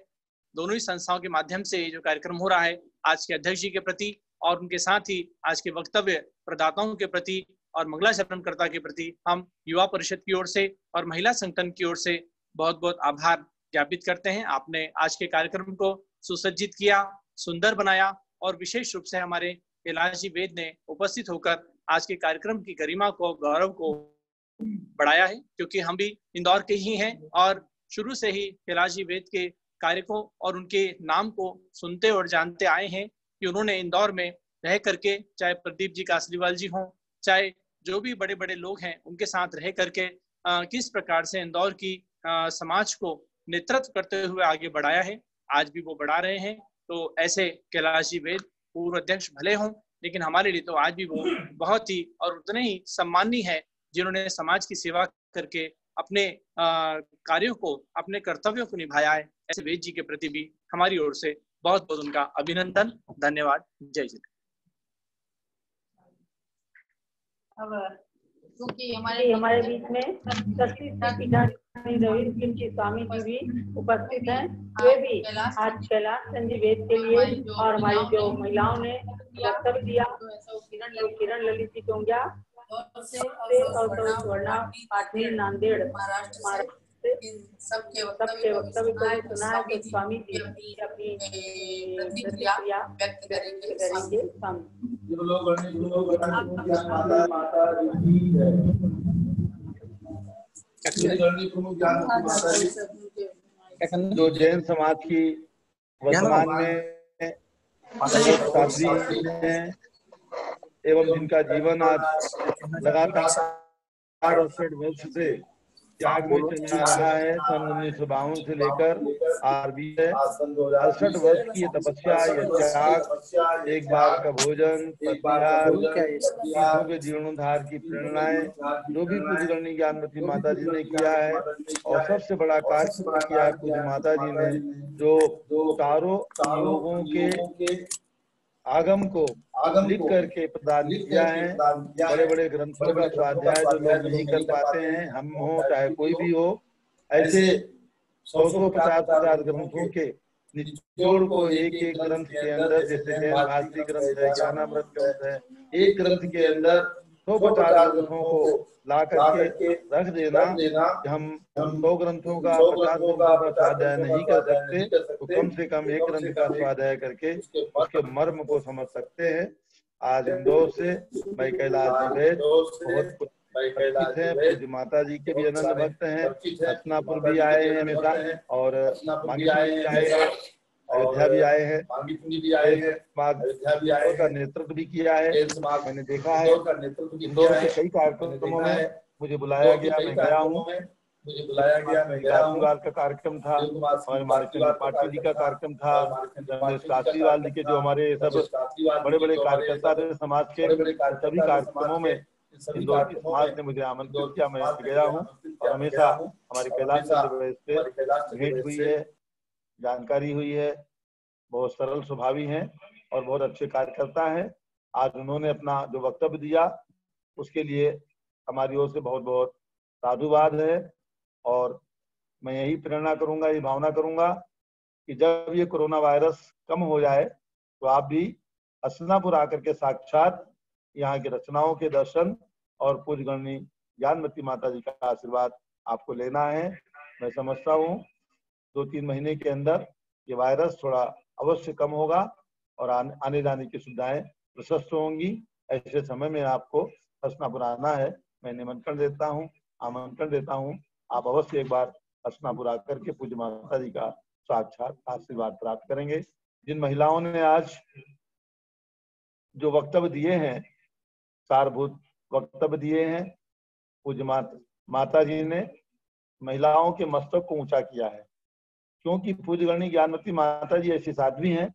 दोनों ही संस्थाओं के माध्यम से जो कार्यक्रम हो रहा है, आज के अध्यक्ष जी के प्रति और उनके साथ ही आज के वक्तव्य प्रदाताओं के प्रति और मंगलाचरणकर्ता के प्रति हम युवा परिषद की ओर से और महिला संगठन की ओर से बहुत बहुत आभार ज्ञापित करते हैं। आपने आज के कार्यक्रम को सुसज्जित किया, सुंदर बनाया, और विशेष रूप से हमारे कैलाश जी वेद ने उपस्थित होकर आज के कार्यक्रम की गरिमा को, गौरव को बढ़ाया है, क्योंकि हम भी इंदौर के ही हैं और शुरू से ही कैलाश जी वेद के कार्य को और उनके नाम को सुनते और जानते आए हैं कि उन्होंने इंदौर में रह करके, चाहे प्रदीप जी कासरीवाल जी हों, चाहे जो भी बड़े बड़े लोग हैं, उनके साथ रह करके किस प्रकार से इंदौर की समाज को नेतृत्व करते हुए आगे बढ़ाया है, आज भी वो बढ़ा रहे हैं। तो ऐसे कैलाश जी वेद पूर्व अध्यक्ष भले हों, लेकिन हमारे लिए तो आज भी वो बहुत ही और उतने ही सम्माननीय है, जिन्होंने समाज की सेवा करके अपने कार्यों को, अपने कर्तव्यों को निभाया है। ऐसे वेद जी के प्रति भी हमारी ओर से बहुत बहुत उनका अभिनंदन, धन्यवाद। जय जी। अब क्योंकि हमारे बीच में रवि स्वामी जी भी उपस्थित हैं, वे भी आज कैलाश चंद जी वेद के लिए और हमारी जो महिलाओं ने वक्तव्य दिया, तो किरण ललित जी टोंगिया और स्वर्णा पाटनी नांदेड़ महाराष्ट्र से सबके वक्तव्य को सुना है। तो स्वामी जी अपनी प्रतिक्रिया व्यक्त करेंगे। जो जैन समाज की वर्तमान में शास्त्री हैं एवं जिनका जीवन आज लगातार 68 वर्ष से त्याग में चला रहा है, सन 1952 से लेकर आज भी है। 68 वर्ष की ये तपस्या, ये त्याग, एक बार का भोजन, पतिहार, चीजों के जीर्णोद्धार की प्रेरणाएं जो भी पूज्य ज्ञानमती माता जी ने किया है, और सबसे बड़ा कार्य किया है पूज्य माता जी ने, जो चारों योगों के आगम को लिख करके प्रदान किया है। बड़े बड़े ग्रंथों का स्वाध्याय जो लोग नहीं कर पाते हैं, हम हो चाहे कोई भी हो, ऐसे 150 ग्रंथों के निचोड़ को एक एक ग्रंथ के अंदर, जैसे जैन भारती ग्रंथ है, ज्ञानामृत ग्रंथ है, एक ग्रंथ के अंदर 150 ग्रंथों को ला करके रख देना। हम 100 ग्रंथों का 50 ग्रंथों का स्वाध्याय नहीं कर सकते, तो कम से कम एक ग्रंथ का स्वाध्याय करके उसके मर्म को समझ सकते हैं। आज इंदौर से मैं कैलाश जी वेद बहुत परिचित है, पूज्य माता जी के भी अनंत भक्त हैं, हसनापुर भी आए हैं हमेशा, और अयोध्या भी आए हैं, इंदौर का नेतृत्व भी किया है। मैंने देखा है इंदौर के कई कार्यक्रमों में मुझे बुलाया गया, मैं गया हूँ। काशीवाल का कार्यक्रम था और हमारे पाटिल जी का कार्यक्रम था, काशीवाल जी के जो हमारे सब बड़े बड़े कार्यकर्ता थे समाज के, सभी कार्यक्रमों में इंदौर की समाज ने मुझे आमंत्रित किया, मैं गया हूँ। और हमेशा हमारी कैलाश चंद्र से भेंट हुई है, जानकारी हुई है। बहुत सरल स्वभावी हैं और बहुत अच्छे कार्यकर्ता हैं। आज उन्होंने अपना जो वक्तव्य दिया उसके लिए हमारी ओर से बहुत बहुत साधुवाद है। और मैं यही प्रेरणा करूंगा, ये भावना करूंगा कि जब ये कोरोना वायरस कम हो जाए तो आप भी हसनापुर आकर के साक्षात यहाँ की रचनाओं के दर्शन और पूज्य गणनी ज्ञानमती माता जी का आशीर्वाद आपको लेना है। मैं समझता हूँ 2-3 महीने के अंदर ये वायरस थोड़ा अवश्य कम होगा और आने जाने की सुविधाएं प्रशस्त होंगी। ऐसे समय में आपको हसनापुर आना है, मैं निमंत्रण देता हूँ, आमंत्रण देता हूँ। आप अवश्य एक बार हसनापुर आकर के पूज्य माता जी का साक्षात आशीर्वाद प्राप्त करेंगे। जिन महिलाओं ने आज जो वक्तव्य दिए हैं, सारभूत वक्तव्य दिए हैं, पूज्य माता जी ने महिलाओं के मस्तक को ऊंचा किया है, क्योंकि पूज्य गणनी ज्ञानमती माता जी ऐसी साध्वी हैं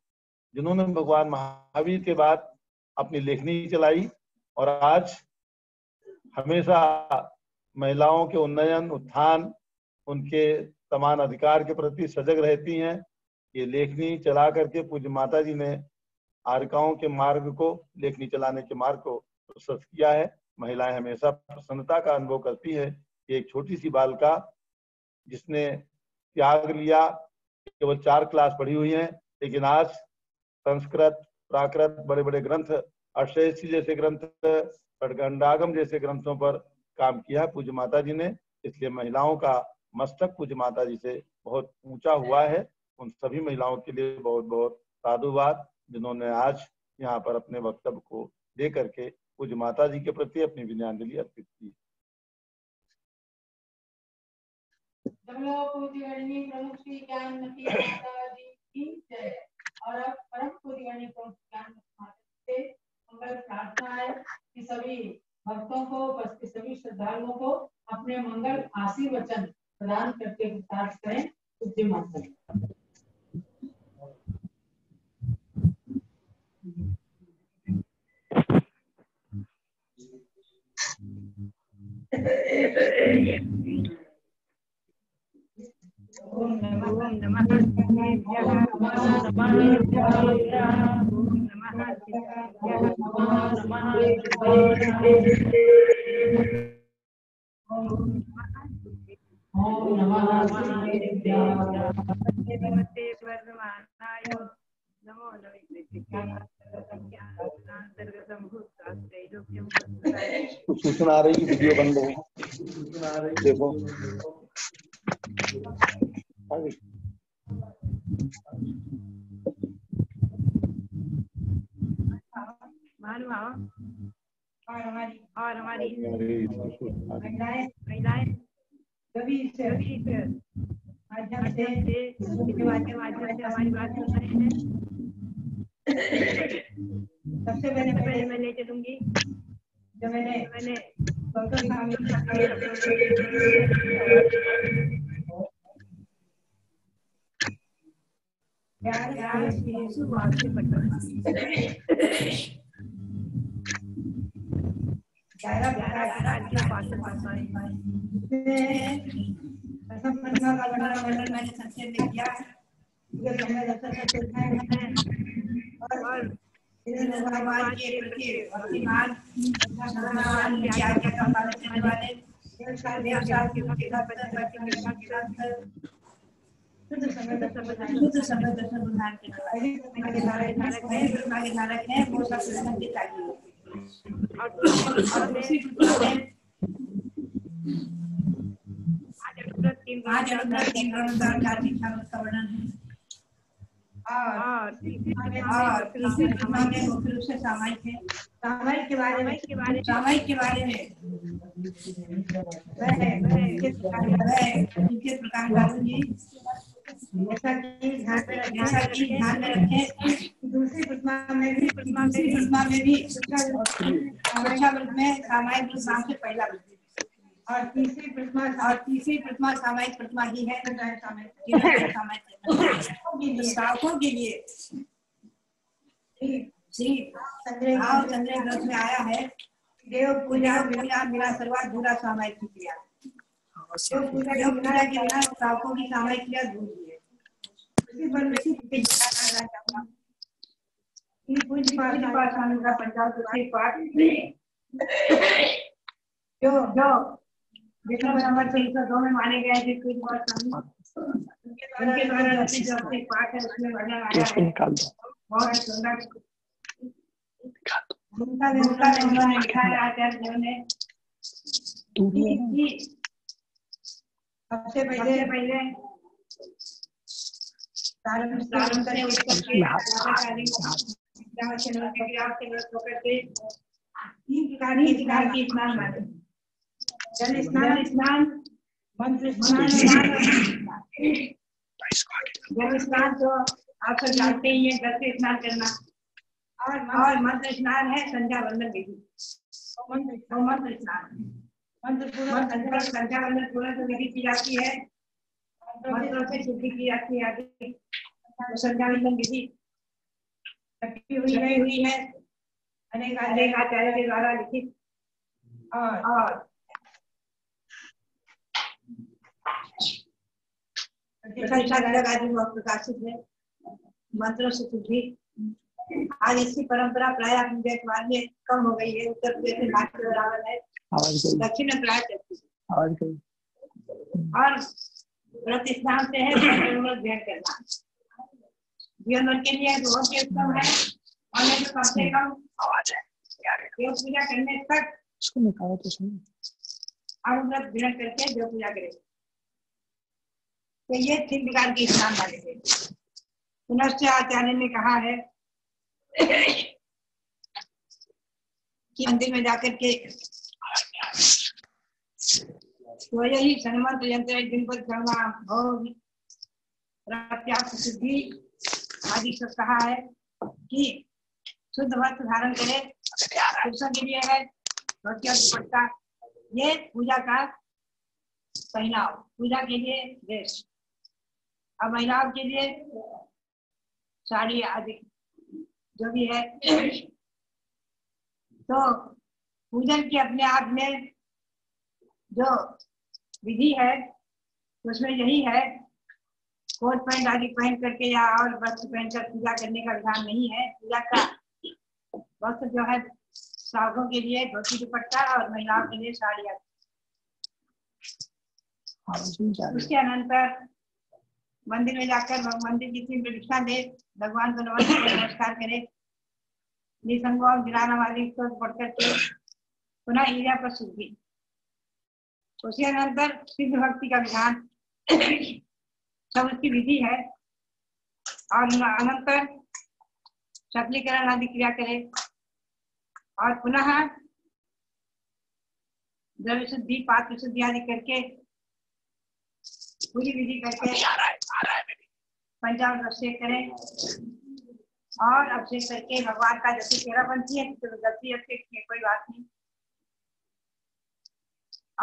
जिन्होंने भगवान महावीर के बाद अपनी लेखनी चलाई और आज हमेशा महिलाओं के उन्नयन, उत्थान, उनके समान अधिकार के प्रति सजग रहती हैं। ये लेखनी चला करके पूज्य माता जी ने आर्यकाओं के मार्ग को, लेखनी चलाने के मार्ग को प्रशस्त किया है। महिलाएं हमेशा प्रसन्नता का अनुभव करती है। एक छोटी सी बालिका जिसने त्याग लिया, केवल 4 क्लास पढ़ी हुई हैं, लेकिन आज संस्कृत, प्राकृत, बड़े बड़े ग्रंथ, अष्टयसी जैसे ग्रंथ, खड्गंडागम जैसे ग्रंथों पर काम किया है पूज्य माता जी ने। इसलिए महिलाओं का मस्तक पूज्य माता जी से बहुत ऊंचा हुआ है। उन सभी महिलाओं के लिए बहुत बहुत साधुवाद। जिन्होंने आज यहाँ पर अपने वक्तव्य को दे करके पूज्य माता जी के प्रति अपनी विनयाञ्जलि अर्पित की। प्रमुख श्री ज्ञानमती माता जी की जय। और अब परम पूज्य प्रमुख ज्ञानमती माता से मंगल प्रार्थना है कि सभी भक्तों को, उपस्थित सभी श्रद्धालुओं को अपने मंगल आशीर्वचन प्रदान करके विस्तार करें। पूज्य माता जी। ओम नमः सूचना आ रही है, वीडियो बंद हो, देखो और हमारी महिलाएं सभी माध्यम से हमारी बात सुन रहे हैं। सबसे पहले मैं ले चलूंगी जो मैंने वर्णन मैंने संक्षेप में किया और भगवान के प्रति भक्तिमान की आज्ञा का पालन करने वाले शुद्ध समय दर्शन उदाहरण के धारक है वो सब संबंधित चाहिए। और दूसरी आज अनुग्रह तीन कार्तिक का वर्णन है। और तीसरी प्रतिमा में मुख्य रूप से सामायिक है। सामायिक के बारे में इनके प्रकार डालूंगी जैसा कि ध्यान में रखें। दूसरी प्रतिमा में भी सुरक्षा व्रत में सामायिक व्रत नाम से पहला व्रत और तीसरी प्रतिमा सामायिक प्रतिमा ही है। श्रावकों के लिए श्री चंद्र ग्रंथ में आया है देव पूजा बिना सर्वाधूरा सामायिक क्रिया। देव पूजा के बिना श्रावकों की सामायिक क्रिया अधूरी है। पूज्य पाठ का पंचाल पाठ जो विक्रम संवत 302 में माने गए थे। उनके द्वारा रचित जो पाठ है उसमें वर्णन आया है बहुत सुंदर। उन्होंने लिखा है आचार्य ने सबसे पहले प्रारंभ से उत्तर के 3 प्रकार की स्नान माने। जल स्नान, मंत्र स्नान। जल स्नान तो आप सब जानते ही है, घर से स्नान करना। और मंत्र स्नान है संध्या वंदन विधि। मंत्र स्नान संध्या वंदन पूरा तो विधि की जाती है, मंत्रों से शुद्धि की जाती है। आगे संध्या वंदन विधि हुई है अनेक आचार्य के द्वारा लिखित। और प्रकाशित है मंत्रों से शुद्धि। आज इसकी परंपरा प्राय अपने देशवाद में कम हो गई है। उत्तर प्रदेश में बात के बराबर है, दक्षिण में प्राय चलती है। और व्रत स्नान से है ध्यान करना जीवन के लिए बहुत ही उत्तम है। और तो कम से कम आवाज है देव पूजा करने तक इसको निकालो तो सही। अनुव्रत ग्रहण करके देव पूजा करें। तो ये 3 प्रकार के स्नान वाले थे। पुनश्च आचार्य ने कहा है कि मंदिर में जाकर के यही सन्मत यंत्र दिन पर करना भोग प्रत्याश सिद्धि आदि सब कहा है कि शुद्ध वस्त्र धारण करे, पुरुषों के लिए है धोती और दुपट्टा, ये पूजा का पहनाव, पूजा के लिए ड्रेस, और महिलाओं के लिए साड़ी आदि जो भी है। तो पूजन के अपने आप में जो विधि है उसमें यही है, कोट पैंट आदि पहन करके या और वस्त्र पहनकर पूजा करने का विधान नहीं है। पूजा का वस्त्र जो है साधुओं के लिए धोती दुपट्टा और महिलाओं के लिए साड़ी आदि। उसके अनंतर मंदिर में जाकर मंदिर की तीन प्रदक्षिणा दे, भगवान को नमस्कार करे, निसंगोम गिराना वाली को पढ़ करके पुनः ईर्या पर शुद्धि। उसके अनंतर सिद्ध भक्ति का विधान सब उसकी विधि है, और अनंतर सफलीकरण आदि क्रिया करे और पुनः द्रव्य शुद्धि पात्र शुद्धि आदि करके पूरी विधि करके पंचामृत अभिषेक करें और अभिषेक करके भगवान का जैसे चेहरा बनती है तो गलती अभिषेक की कोई बात नहीं,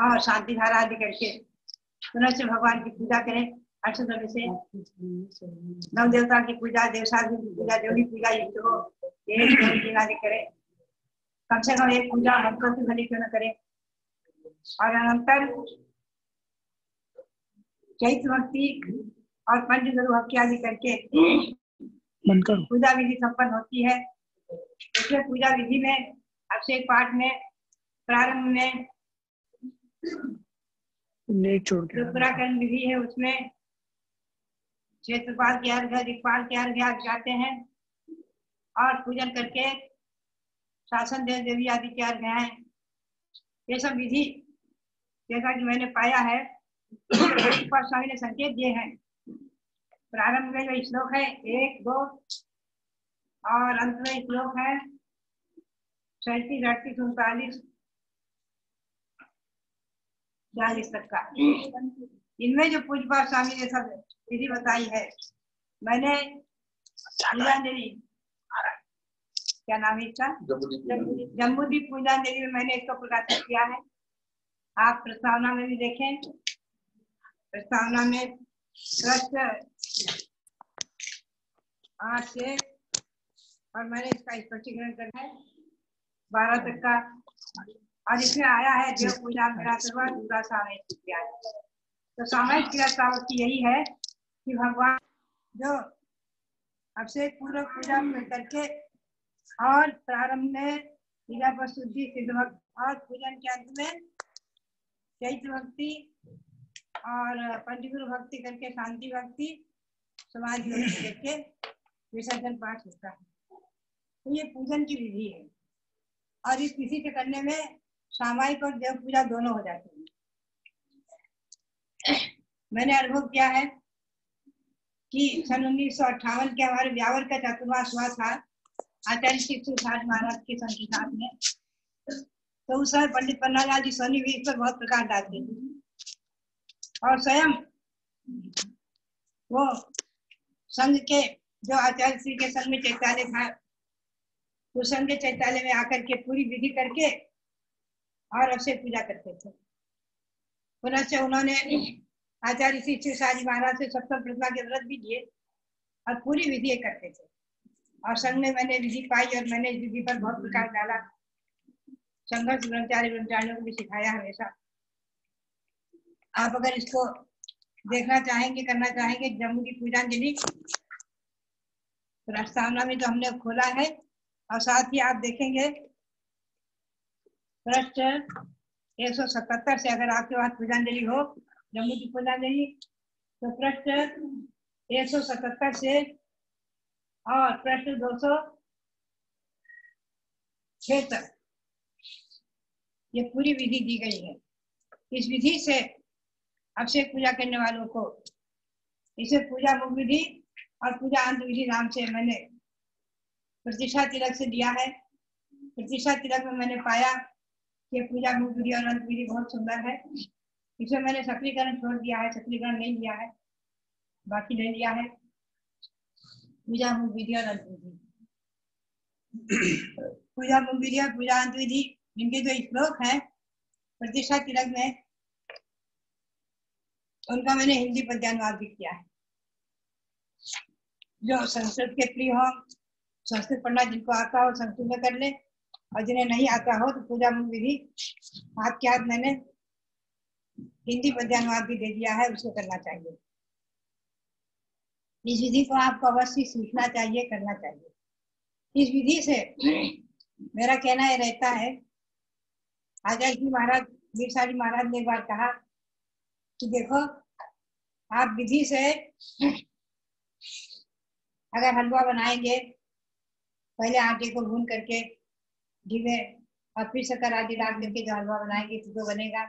और शांति धारा आदि करके पुनः से भगवान की पूजा करें। अष्टद्रव्य से नव देवता की पूजा, देवसाधु की पूजा, जो भी पूजा युक्त हो ये आदि करे, कम से कम एक पूजा मंत्रों से भली क्यों न करे। और अनंतर चैत्र भक्ति और पंचगुरु भक्ति आदि करके पूजा विधि संपन्न होती है। इसमें पूजा विधि में अभिषेक पाठ में प्रारंभ में रुद्राकरण विधि है, उसमें क्षेत्रपाल के अर्घ्य, दिक्पाल के अर्घ्य जाते हैं और पूजन करके शासन देव देवी आदि के अर्घ्य हैं। ये सब विधि जैसा कि मैंने पाया है स्वामी ने संकेत दिए हैं। प्रारंभ में जो श्लोक है 1, 2 और अंत में श्लोक है 37, 38, 39, 40 तक का। इनमें जो पूज्यपाद स्वामी ने सब विधि बताई है, मैंने पूजांजलि, क्या नाम है इसका, जम्बूदीप पूजांजलि में मैंने इसको प्रकाशित किया है। आप प्रस्तावना में भी देखें, प्रस्तावना में प्रश्न 8 से और मैंने इसका स्पष्टीकरण करना है 12 तक का, और इसमें आया है देव पूजा मेरा सर्वा दूसरा सामयिक क्रिया। तो सामयिक क्रिया की यही है कि भगवान जो अभिषेक पूर्वक पूजा करके और प्रारंभ में पूजा पर शुद्धि सिद्ध भक्ति और पूजन के अंत में चैत्र भक्ति और पंचगुरु भक्ति करके शांति भक्ति समाधि भक्ति करके विसर्जन पाठ होता है। तो ये पूजन की विधि है, और इस विधि के करने में सामायिक और देव पूजा दोनों हो जाती है। मैंने अनुभव किया है कि सन 1958 के हमारे व्यावर का चतुर्मास हुआ था आचार्य शिवसागर महाराज के संस्थान में। तो उस समय पंडित पन्नालाल जी सोनी भी इस पर बहुत प्रकाश डालते थे, और स्वयं वो संघ के जो आचार्य श्री के संघ में चैत्यालय था, उस संघ के चैत्यालय में आकर के पूरी विधि करके और अवश्य पूजा करते थे। पुनः से उन्होंने आचार्य श्री शिवसागर महाराज से सप्तम प्रतिमा के व्रत भी दिए और पूरी विधि करते थे, और संघ में मैंने विधि पाई और मैंने इस विधि पर बहुत प्रकाश डाला। संघर्ष ब्रह्मचारियों को भी सिखाया हमेशा। आप अगर इसको देखना चाहेंगे, करना चाहेंगे, जम्मू की पूजांजलि प्रस्तावना में जो हमने खोला है, और साथ ही आप देखेंगे पृष्ठ 177 से, अगर आपके पास पूजांजलि हो जम्मू की पूजांजलि, तो पृष्ठ 177 से और पृष्ठ 206 तक ये पूरी विधि दी गई है। इस विधि से अभिषेक पूजा करने वालों को इसे पूजा मुख विधि और पूजा अंत विधि नाम से मैंने प्रतीक्षा तिलक से दिया है। प्रतीक्षा तिलक में मैंने पाया कि पूजा मुख विधि और अंत विधि बहुत सुंदर है। इसमें मैंने सक्रियकरण छोड़ दिया है, सक्रियकरण नहीं लिया है, बाकी ले लिया है पूजा मुख विधि और अंत विधि। पूजा मुख विधि और पूजा अंत विधि इनके जो श्लोक है प्रतिष्ठा तिलक में, उनका मैंने हिंदी पद्यानुवाद भी किया है। जो संस्कृत के प्रिय हो, संस्कृत पढ़ना जिनको आता हो संस्कृत में कर ले, और जिन्हें नहीं आता हो तो पूजा मुख विधि आपके हाथ मैंने हिंदी पद्यानुवाद भी दे दिया है, उसको करना चाहिए। इस विधि को आपको अवश्य सीखना चाहिए, करना चाहिए। इस विधि से मेरा कहना ये रहता है, आचार्य जी महाराज वीरसा जी महाराज ने एक बार कहा कि देखो आप विधि से अगर हलवा बनाएंगे, पहले आटे को भून करके घी में और फिर शक्कर आदि डाल करके जो हलवा बनाएंगे तो बनेगा,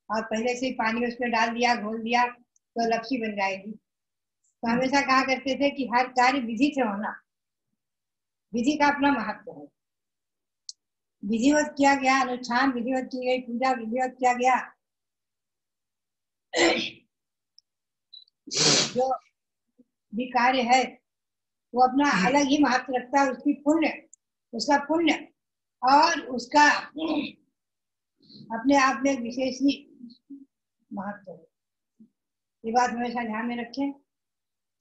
और पहले से ही पानी उसमें डाल दिया, घोल दिया तो लपसी बन जाएगी। तो हमेशा कहा करते थे कि हर कार्य विधि से होना, विधि का अपना महत्व है। विधिवत किया गया अनुष्ठान, विधिवत की गई पूजा, विधिवत किया गया जो भी कार्य है वो अपना अलग ही महत्व रखता है। उसकी पुण्य, उसका पुण्य और उसका अपने आप में एक विशेष ही महत्व है। ये बात हमेशा ध्यान में रखें।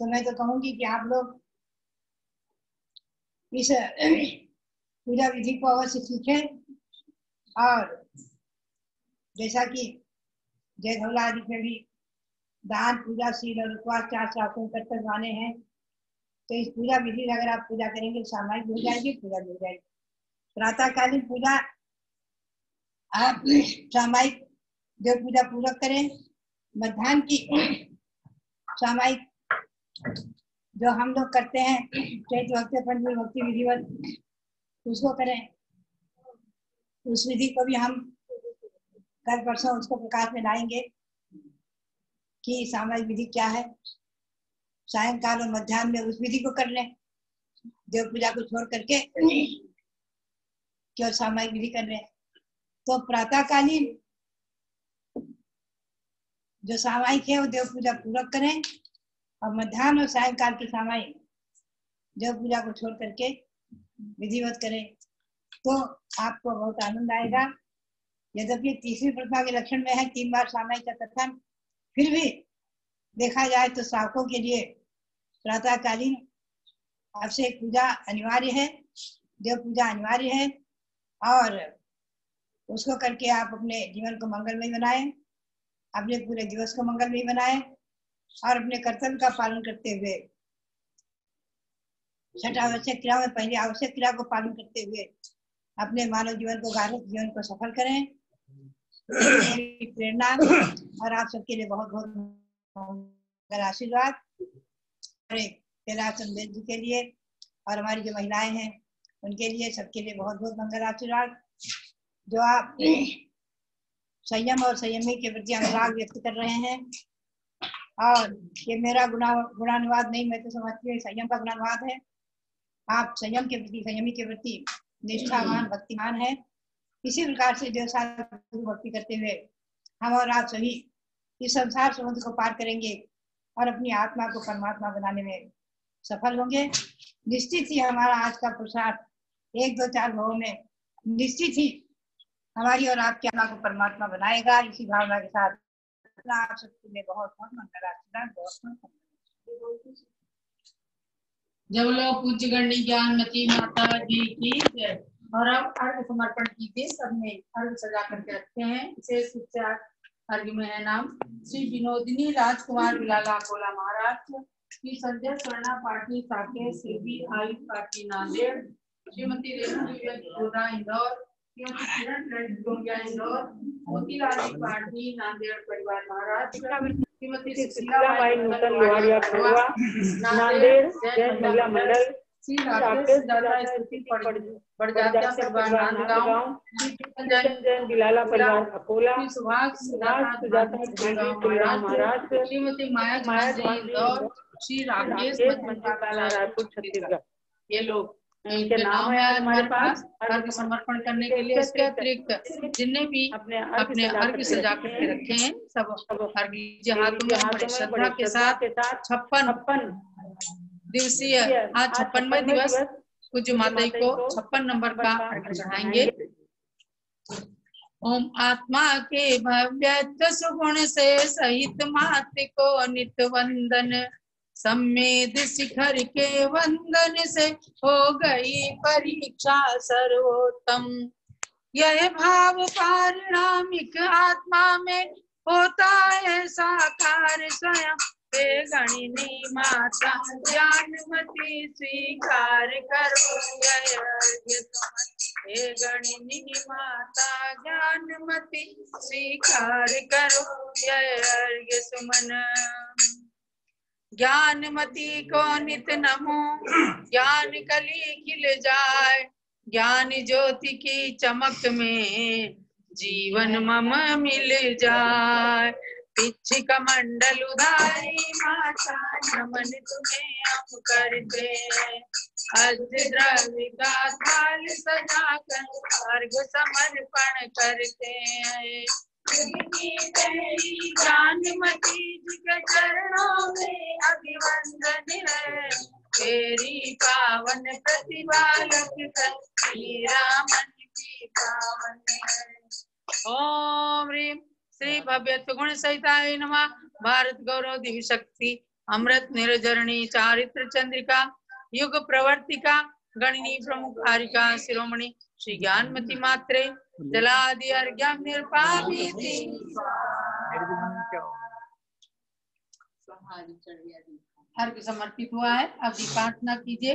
तो मैं तो कहूंगी कि आप लोग इस पूजा विधि को अवश्य सीखें, और जैसा कि जय धौला आदि में भी दान, पूजा, शील और उपवास 4 शास्त्रों कर्तव्य माने हैं, तो इस पूजा विधि अगर आप पूजा करेंगे सामायिक हो जाएगी, पूजा हो जाएगी। प्रातःकालीन पूजा आप सामायिक देव पूजा पूरक करें। मध्याह्न की सामायिक जो हम लोग करते हैं चैत भक्ति पंचमी भक्ति विधिवत, उसको करें। उस विधि को भी हम कल परसों उसको प्रकाश में लाएंगे कि सामायिक विधि क्या है। सायंकाल और मध्याह्न में उस विधि को कर लें, देव पूजा को छोड़ करके केवल सामायिक विधि कर रहे हैं। तो प्रातःकालीन जो सामायिक है वो देव पूजा पूरक करें, और मध्याह्न और सायंकाल की सामायिक देव पूजा को छोड़ करके विधिवत करें, तो आपको बहुत आनंद आएगा। यद्यपि तीसरी प्रतिमा के लक्षण में है 3 बार सामायिक का कथन, फिर भी देखा जाए तो साधकों के लिए प्रातःकालीन आपसे पूजा अनिवार्य है, देव पूजा अनिवार्य है, और उसको करके आप अपने जीवन को मंगलमय बनाएं, अपने पूरे दिवस को मंगलमय बनाएं, और अपने कर्तव्य का पालन करते हुए 6 आवश्यक क्रिया में पहली आवश्यक क्रिया को पालन करते हुए अपने मानव जीवन को, गार्हिक जीवन को सफल करें। प्रेरणा और आप सबके लिए बहुत बहुत आशीर्वाद। कैलाश संदेश जी के लिए और हमारी जो महिलाएं हैं उनके लिए, सबके लिए बहुत बहुत मंगल आशीर्वाद। जो आप संयम और संयमी के प्रति अनुराग व्यक्त कर रहे हैं, और ये मेरा गुणानुवाद नहीं, मैं तो समझती हूँ संयम का गुणानुवाद है। आप संयम के प्रति, संयमी के प्रति निष्ठावान भक्तिमान है। इसी प्रकार से जो भक्ति करते हुए हम और आप सभी इस संसार समुद्र को पार करेंगे और अपनी आत्मा को परमात्मा बनाने में सफल होंगे। निश्चित ही हमारा आज का पुरुषार्थ 1, 2, 4 भावों में निश्चित ही हमारी और आपकी आत्मा को परमात्मा बनाएगा। इसी भावना के साथ आप सबके लिए बहुत बहुत मंगल आशीर्वाद। जब लोग पूज्य गण्य ज्ञानमती माता जी की जय। और अब अर्घ समर्पण कीजिए। सबने अर्घ सजा करके रखते हैं। विशेष रूप से अर्घ में है नाम श्री विनोदिनी राजकुमार बिलाला कोला महाराज की, संजय स्वर्णा पार्टी साकेत सेवी आयुष पार्टी नांदेड़, श्रीमती रेणु दिव्या इंदौर, श्रीमती किरण रेड्डी गोंदिया इंदौर, मोतीलाल पार्टी नांदेड़ परिवार महाराज, श्रीमती शीलाबाई नूतन लोहारिया खड़वा नांदेड़ जैन महिला मंडल, श्री राकेश दादा स्थिति बड़जात्या परिवार नांदगांव, जैन बिलाला परिवार अकोला, श्री सुभाष सुजाता महाराज, श्रीमती माया इंदौर, श्री राकेश रायपुर छत्तीसगढ़। ये लोग इनके नाम है हमारे पास अर्घ्य समर्पण करने के लिए। इसके अतिरिक्त जिनने भी अपने अर्घ्य सजा करके रखे हैं सब अर्घ्य हाथों में बड़े श्रद्धा के साथ 56 दिवसीय आज 56वें दिवस पूज्य माता को 56 नंबर का अर्घ्य चढ़ाएंगे। ओम आत्मा के भव्य सुगुण से सहित मात को नित्य वंदन, सम्मेद शिखर के वंदन से हो गई परीक्षा सर्वोत्तम। यह भाव पारिणामिक आत्मा में होता है साकार स्वयं। हे गणिनी माता ज्ञानमती स्वीकार करो यह अर्घ्य सुमन। हे गणिनी माता ज्ञानमती स्वीकार करो यह अर्घ्य सुमन। ज्ञानमती को नित नमो, ज्ञान कली खिल जाए, ज्ञान ज्योति की चमक में जीवन मम मिल जाए। पिछ कमंडल उधारी माता नमन तुम्हें हम करते, अर्घ्य द्रव्य का थाल सजाकर अर्घ्य समर्पण करते हैं। ज्ञानमती जी के चरणों में अभिवंदन है, तेरी पावन प्रतिभा मेरा मन की पावन है। ओम ह्रीं श्री भव्य गुण सहिताय नमः। भारत गौरव दिव्य शक्ति अमृत निर्जरणी चारित्र चंद्रिका युग प्रवर्तिका गणनी प्रमुख आरिका शिरोमणि श्री ज्ञानमती मात्रे जलादि अर्घ्यं निर्पापीति। अर्घ्य समर्पित हुआ है। अब दीपार्चना कीजिए,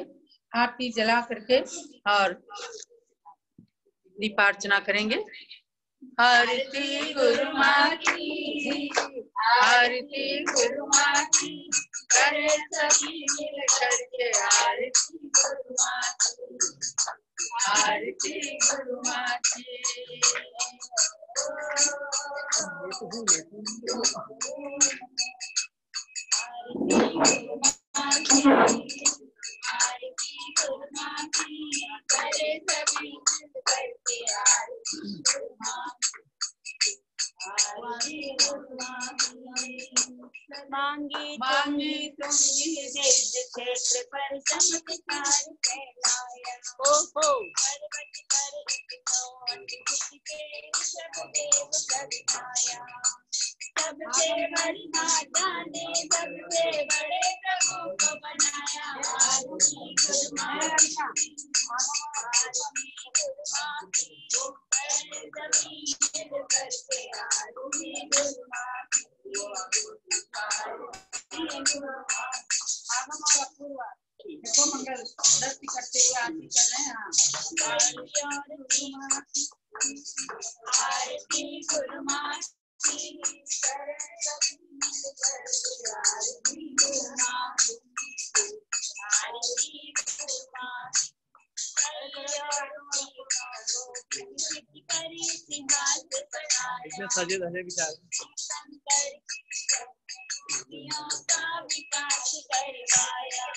आरती जला करके और दीपार्चना करेंगे। आरती गुरु माँ की, आरती गुरु माँ की, करे सभी मिल करके आरती गुरु माँ की, आरती गुरु माँ की। आरती गुरु माँ की, करे सभी मिल करके आरती गुरु माँ की। मांगी तुमने निज क्षेत्र पर चमत्कार फैलाया, पर्वत पर एक नौट के सब देव करनाया। सबसे बड़ी माता ने सबसे बड़े प्रभु को बनाया। आरती गुरु माँ की, आरती गुरु माँ की, सभी मिल करके आरती गुरु माँ की, आरती गुरु माँ की। देखो मंगल दस्ती करते हुए आरती कर रहे हैं। आरती गुरु माँ की, आरती गुरु माँ की, आरती गुरु माँ की। सजे धजे विचार का विकास करवाया।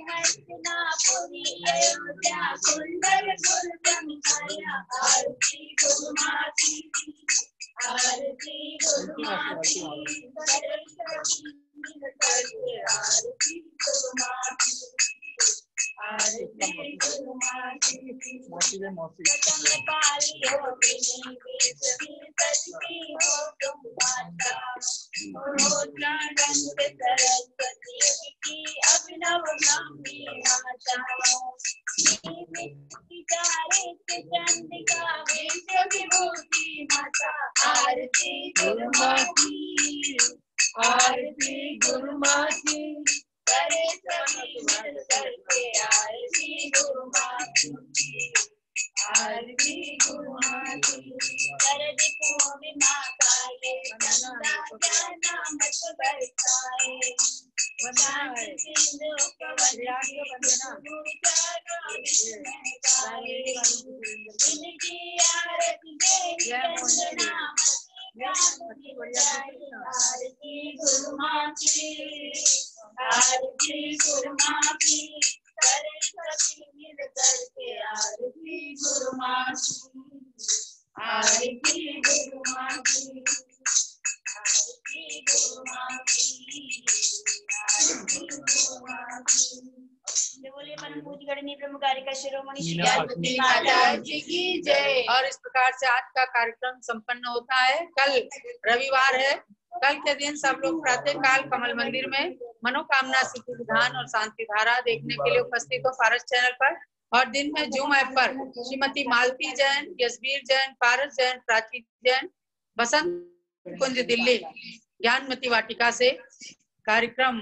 हस्तिनापुरी अयोध्या कुंडल गुलशन छाया। आरती गुरु माँ की, आरती गुरु माँ की, आरती गुरु माँ की, आरती गुरु माँ की। पाली हो तुम माता, सरस्वती की अभिनव ब्राह्मी माता। चंडिका विश्व विभूति माता। आरती गुरु माँ की, आरती गुरु माँ की, करे सभी मिल करके आरती गुरु माँ की, आरती गुरु माँ की। शरद पूर्णिमा का ये चंदा क्या नाम बरसाए। इनकी आरती आरती गुरु माँ की, आरती गुरु माँ की, करे माँ आरती गुरु माँ की, आरती गुरु माँ की, आरती गुरु माँ की। बोलिए परम पूज्य गणनी ब्रह्मकारिका शिरोमणि ज्ञानमती माता जी की जय। और इस प्रकार से आज का कार्यक्रम संपन्न होता है। कल रविवार है। कल के दिन सब लोग प्रातः काल कमल मंदिर में मनोकामना सिद्धि विधान और शांति धारा देखने के लिए उपस्थित हो पारस चैनल पर, और दिन में जूम ऐप पर श्रीमती मालती जैन, यशवीर जैन, पारस जैन, प्राची जैन, बसंत कुंज दिल्ली ज्ञानमती वाटिका से कार्यक्रम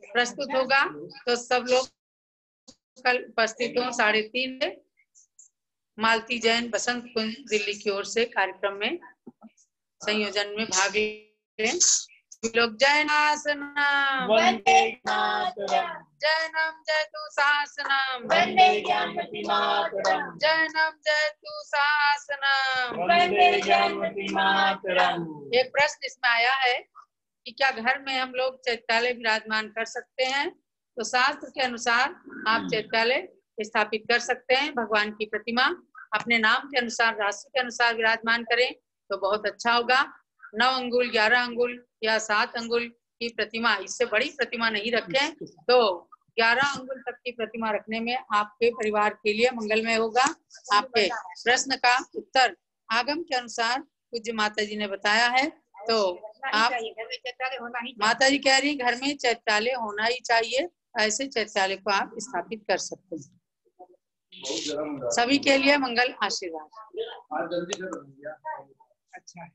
प्रस्तुत होगा। तो सब लोग कल उपस्थित हो 3:30 मालती जैन, बसंत कुंज दिल्ली की ओर से कार्यक्रम में संयोजन में भाग लें। लोग जैनासनम वंदे मातरम, जैनम जयतु शासनम वंदे ज्ञानमती मातरम, जैनम जयतु शासनम वंदे ज्ञानमती मातरम। एक प्रश्न इसमें आया है कि क्या घर में हम लोग चैत्यालय विराजमान कर सकते हैं? तो शास्त्र के अनुसार आप चैत्यालय स्थापित कर सकते हैं। भगवान की प्रतिमा अपने नाम के अनुसार, राशि के अनुसार विराजमान करें तो बहुत अच्छा होगा। 9 अंगुल, 11 अंगुल या 7 अंगुल की प्रतिमा, इससे बड़ी प्रतिमा नहीं रखें। तो 11 अंगुल तक की प्रतिमा रखने में आपके परिवार के लिए मंगलमय होगा। आपके प्रश्न का उत्तर आगम के अनुसार पूज्य माता जी ने बताया है। तो आप, माता जी कह रही घर में चैत्यालय होना ही चाहिए, ऐसे चैत्यालय को आप स्थापित कर सकते हैं। सभी के लिए मंगल आशीर्वाद। अच्छा।